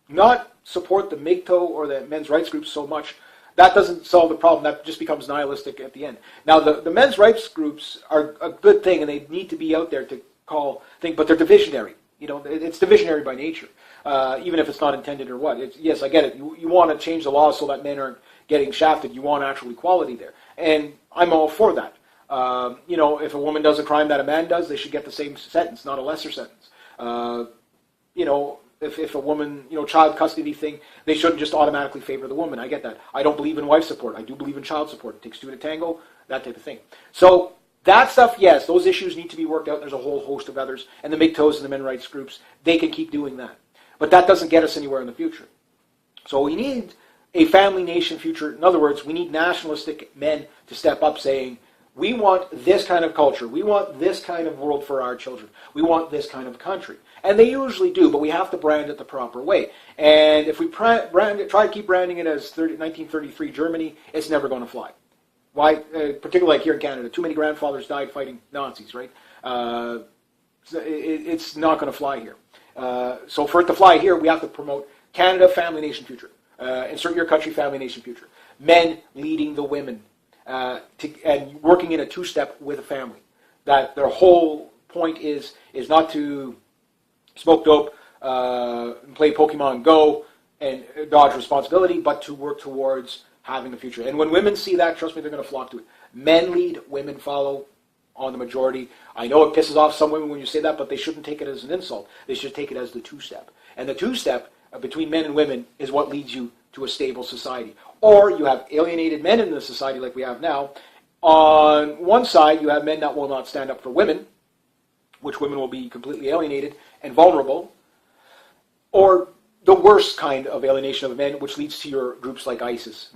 Speaker 1: not support the MGTOW or the men's rights groups so much. That doesn't solve the problem. That just becomes nihilistic at the end. Now, the men's rights groups are a good thing, and they need to be out there to call things, but they're divisionary. It's divisionary by nature, even if it's not intended or what. Yes, I get it. You want to change the laws so that men aren't getting shafted. You want actual equality there. And I'm all for that. If a woman does a crime that a man does, they should get the same sentence, not a lesser sentence. If a woman, child custody thing, they shouldn't just automatically favor the woman. I get that. I don't believe in wife support. I do believe in child support. It takes two to tango, that type of thing. So that stuff, yes, those issues need to be worked out. There's a whole host of others. And the MGTOWs and the men rights groups, they can keep doing that. But that doesn't get us anywhere in the future. So we need a family nation future. In other words, we need nationalistic men to step up saying, we want this kind of culture. We want this kind of world for our children. We want this kind of country. And they usually do, but we have to brand it the proper way. And if we try to keep branding it as 1933 Germany, it's never going to fly. Why? Particularly like here in Canada, too many grandfathers died fighting Nazis, right? It's not going to fly here. So for it to fly here, we have to promote Canada, family, nation, future. Insert your country, family, nation, future. Men leading the women and working in a two-step with a family. That their whole point is not to smoke dope, play Pokemon Go, and dodge responsibility, but to work towards having a future. And when women see that, trust me, they're going to flock to it. Men lead, women follow on the majority. I know it pisses off some women when you say that, but they shouldn't take it as an insult. They should take it as the two-step. And the two-step between men and women is what leads you to a stable society. Or you have alienated men in the society like we have now. On one side, you have men that will not stand up for women, which women will be completely alienated and vulnerable. Or the worst kind of alienation of men, which leads to your groups like ISIS.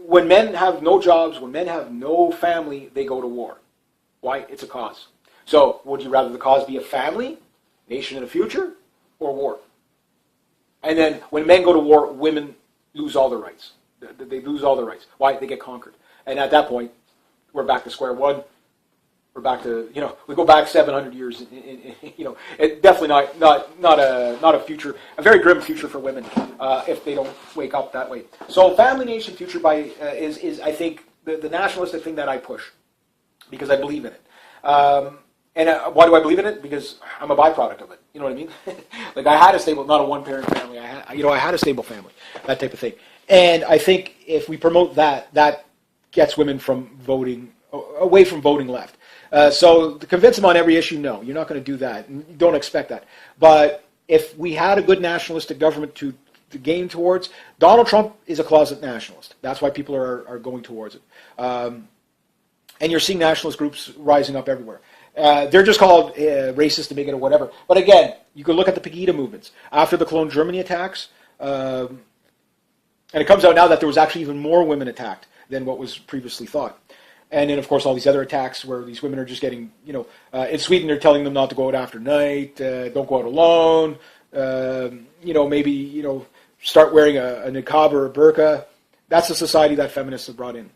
Speaker 1: When men have no jobs, when men have no family, they go to war. Why? It's a cause. So, would you rather the cause be a family, nation in the future, or war? And then, when men go to war, women lose all their rights. They lose all their rights. Why? They get conquered. And at that point, we're back to square one. We're back to, we go back 700 years. It definitely not a future, a very grim future for women if they don't wake up that way. So, family, nation, future is I think the nationalistic thing that I push because I believe in it. Why do I believe in it? Because I'm a byproduct of it. You know what I mean? Like I had a stable, not a one-parent family. I had a stable family, that type of thing. And I think if we promote that, that gets women from voting away from voting left. So to convince them on every issue, no, you're not going to do that. You don't expect that. But if we had a good nationalistic government to gain towards, Donald Trump is a closet nationalist. That's why people are going towards it. And you're seeing nationalist groups rising up everywhere. They're just called racist to make it or whatever. But again, you could look at the Pegida movements. After the Cologne Germany attacks, and it comes out now that there was actually even more women attacked than what was previously thought. And then, of course, all these other attacks where these women are just getting, in Sweden they're telling them not to go out after night, don't go out alone, maybe, start wearing a niqab or a burqa. That's the society that feminists have brought in.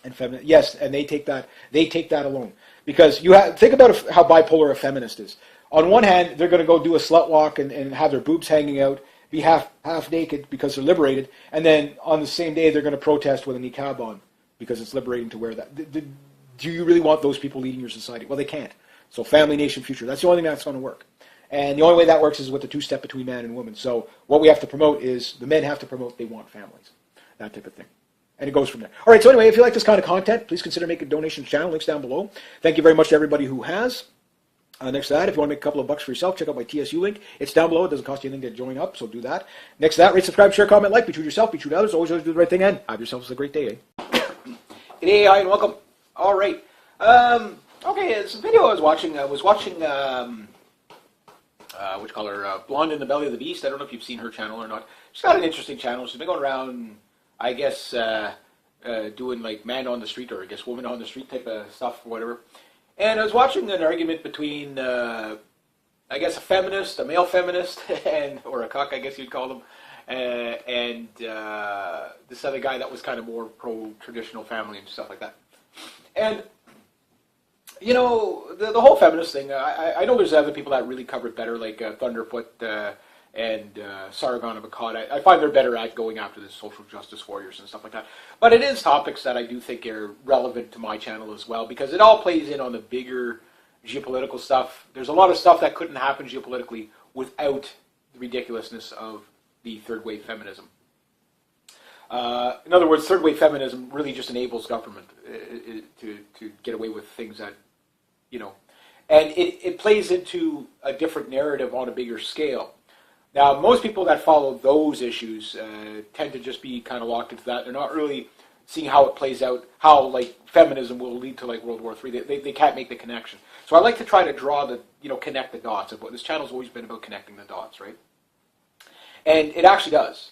Speaker 1: And yes, and they take that alone. Because think about how bipolar a feminist is. On one hand, they're going to go do a slut walk and have their boobs hanging out, be half naked because they're liberated, and then on the same day they're going to protest with a niqab on because it's liberating to wear that. Do you really want those people leading your society? Well, they can't. So family, nation, future. That's the only thing that's going to work. And the only way that works is with the two-step between man and woman. So what we have to promote is the men have to promote they want families, that type of thing. And it goes from there. All right, so anyway, if you like this kind of content, please consider making a donation to the channel. Links down below. Thank you very much to everybody who has. Next to that, if you want to make a couple of bucks for yourself, check out my TSU link. It's down below. It doesn't cost you anything to join up, so do that. Next to that, rate, subscribe, share, comment, like. Be true to yourself, be true to others. Always do the right thing, and have yourselves a great day. Hey, hi, and welcome. All right. Okay, it's a video I was watching. Which call her? Blonde in the Belly of the Beast. I don't know if you've seen her channel or not. She's got an interesting channel. She's been going around, I guess, doing like man on the street, or I guess woman on the street type of stuff or whatever. And I was watching an argument between, I guess, a male feminist, or a cuck, I guess you'd call them, and this other guy that was kind of more pro-traditional family and stuff like that. And, the whole feminist thing, I know there's other people that really cover it better, like Thunderfoot and Sargon of Akkad. I find they're better at going after the social justice warriors and stuff like that. But it is topics that I do think are relevant to my channel as well, because it all plays in on the bigger geopolitical stuff. There's a lot of stuff that couldn't happen geopolitically without the ridiculousness of the third wave feminism. In other words, third wave feminism really just enables government to get away with things that, and it plays into a different narrative on a bigger scale. Now, most people that follow those issues tend to just be kind of locked into that. They're not really seeing how it plays out, how like feminism will lead to like World War III. They can't make the connection. So I like to try to draw connect the dots. This channel's always been about connecting the dots, right? And it actually does,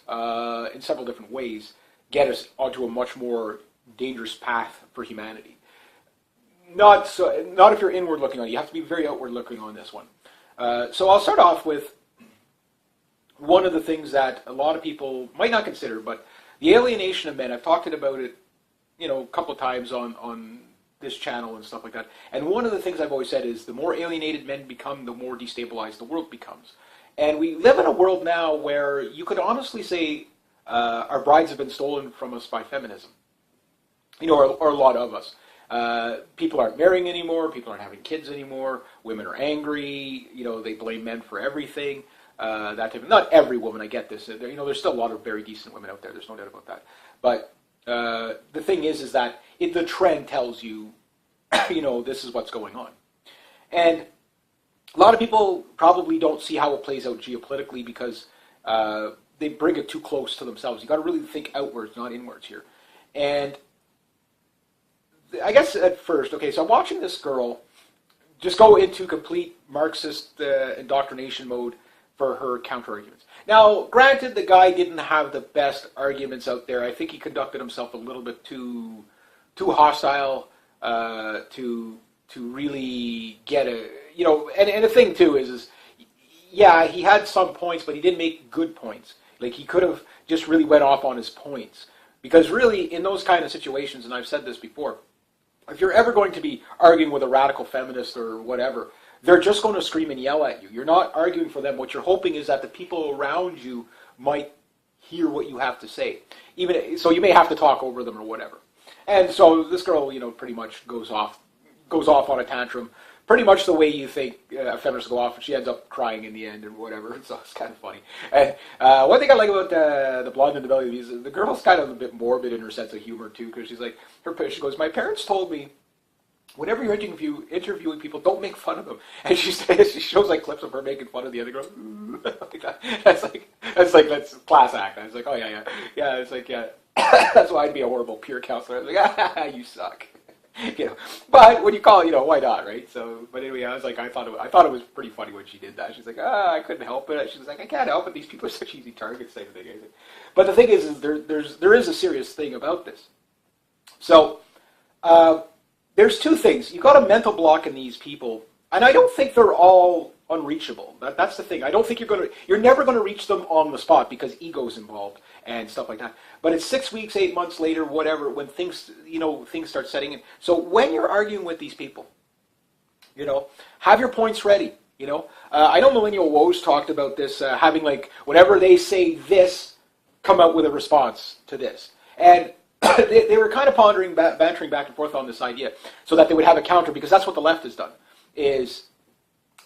Speaker 1: in several different ways, get us onto a much more dangerous path for humanity. Not if you're inward looking on it. You have to be very outward looking on this one. So I'll start off with one of the things that a lot of people might not consider, but the alienation of men. I've talked about it, a couple of times on this channel and stuff like that. And one of the things I've always said is the more alienated men become, the more destabilized the world becomes. And we live in a world now where you could honestly say our brides have been stolen from us by feminism. Or a lot of us. People aren't marrying anymore. People aren't having kids anymore. Women are angry. They blame men for everything. That type of, not every woman, I get this. There's still a lot of very decent women out there. There's no doubt about that. But the thing is that the trend tells you, this is what's going on. And a lot of people probably don't see how it plays out geopolitically because they bring it too close to themselves. You got to really think outwards, not inwards here. And I guess at first, okay, so I'm watching this girl just go into complete Marxist indoctrination mode for her counter arguments. Now, granted, the guy didn't have the best arguments out there. I think he conducted himself a little bit too hostile to really get a, you know. And the thing too is yeah, he had some points, but he didn't make good points. Like, he could have just really went off on his points, because really in those kind of situations, and I've said this before, if you're ever going to be arguing with a radical feminist or whatever, they're just going to scream and yell at you. You're not arguing for them. What you're hoping is that the people around you might hear what you have to say. Even so, you may have to talk over them or whatever. And so this girl, you know, pretty much goes off on a tantrum, pretty much the way you think a feminist go off, and she ends up crying in the end and whatever. So it's kind of funny. And one thing I like about the blonde in the belly is the girl's kind of a bit morbid in her sense of humor too, because she's like, she goes, "My parents told me, whenever you're interviewing people, don't make fun of them." And she shows like clips of her making fun of the other girl. Like that. That's class act. I was like, oh yeah. It's like, yeah, that's why I'd be a horrible peer counselor. I was like, ah, you suck. You know, but when you call it, you know, why not, right? So, but anyway, I was like, I thought it was pretty funny when she did that. She's like, I couldn't help it. She was like, I can't help it. These people are such easy targets, type of thing. But the thing is there is a serious thing about this. So, there's two things. You've got a mental block in these people, and I don't think they're all unreachable. That's the thing. I don't think you're never going to reach them on the spot, because ego's involved and stuff like that. But it's 6 weeks, 8 months later, whatever, when things start setting in. So when you're arguing with these people, you know, have your points ready. You know, I know Millennial Woes talked about this, having like, whenever they say this, come out with a response to this. And they were kind of bantering back and forth on this idea, so that they would have a counter, because that's what the left has done. Is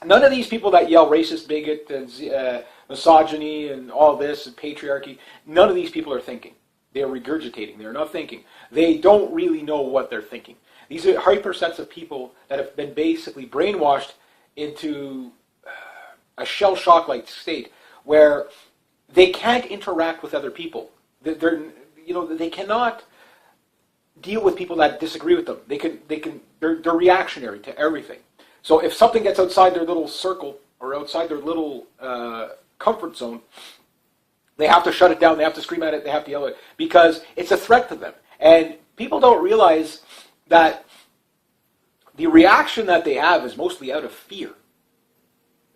Speaker 1: none of these people that yell racist, bigot, and misogyny, and all this, and patriarchy, none of these people are thinking. They are regurgitating. They're not thinking. They don't really know what they're thinking. These are hypersensitive people that have been basically brainwashed into a shell shock like state, where they can't interact with other people. They cannot deal with people that disagree with them. They're reactionary to everything. So if something gets outside their little circle or outside their little comfort zone, they have to shut it down. They have to scream at it. They have to yell at it, because it's a threat to them. And people don't realize that the reaction that they have is mostly out of fear.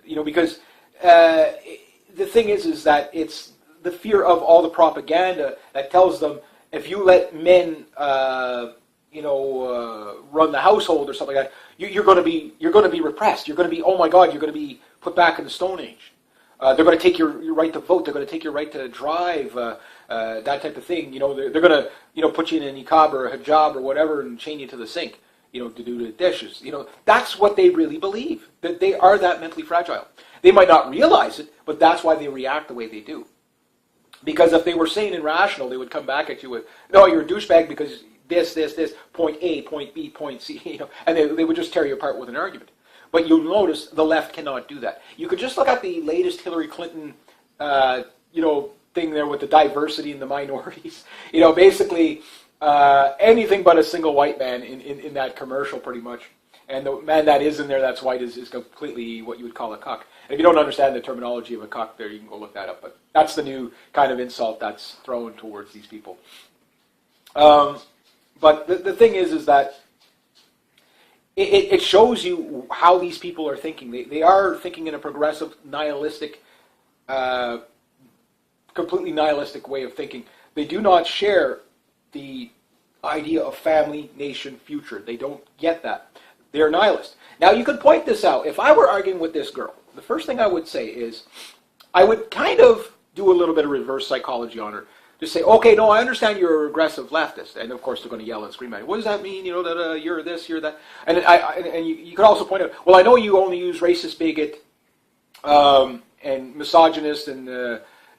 Speaker 1: You know, because the thing is that it's the fear of all the propaganda that tells them, if you let men, run the household or something like that, you're going to be repressed. You're going to be, oh my God, you're going to be put back in the Stone Age. They're going to take your right to vote. They're going to take your right to drive. That type of thing. You know, they're going to put you in a niqab or a hijab or whatever and chain you to the sink. You know, to do the dishes. You know, that's what they really believe. That they are that mentally fragile. They might not realize it, but that's why they react the way they do. Because if they were sane and rational, they would come back at you with, no, you're a douchebag because this, point A, point B, point C, you know, and they would just tear you apart with an argument. But you'll notice the left cannot do that. You could just look at the latest Hillary Clinton, thing there with the diversity and the minorities. You know, basically anything but a single white man in that commercial, pretty much. And the man that is in there that's white is completely what you would call a cuck. And if you don't understand the terminology of a cuck there, you can go look that up. But that's the new kind of insult that's thrown towards these people. But the thing is that it shows you how these people are thinking. They are thinking in a progressive, nihilistic, completely nihilistic way of thinking. They do not share the idea of family, nation, future. They don't get that. They're nihilist. Now, you could point this out. If I were arguing with this girl, the first thing I would say is I would kind of do a little bit of reverse psychology on her. Just say, okay, no, I understand you're a regressive leftist. And, of course, they're going to yell and scream at you. What does that mean, that you're this, you're that? And you could also point out, well, I know you only use racist, bigot, and misogynist and,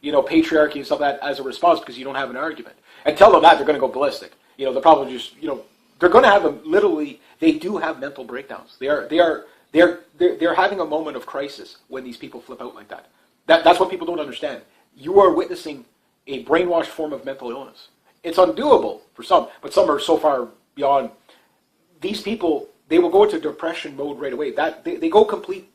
Speaker 1: patriarchy and stuff like that as a response because you don't have an argument. And tell them that, they're going to go ballistic. They're probably just, they're going to have they do have mental breakdowns. They're having a moment of crisis when these people flip out like that. That's what people don't understand. You are witnessing a brainwashed form of mental illness. It's undoable for some, but some are so far beyond. These people, they will go into depression mode right away. They go complete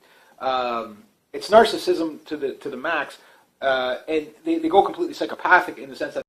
Speaker 1: it's narcissism to the max, and they go completely psychopathic in the sense that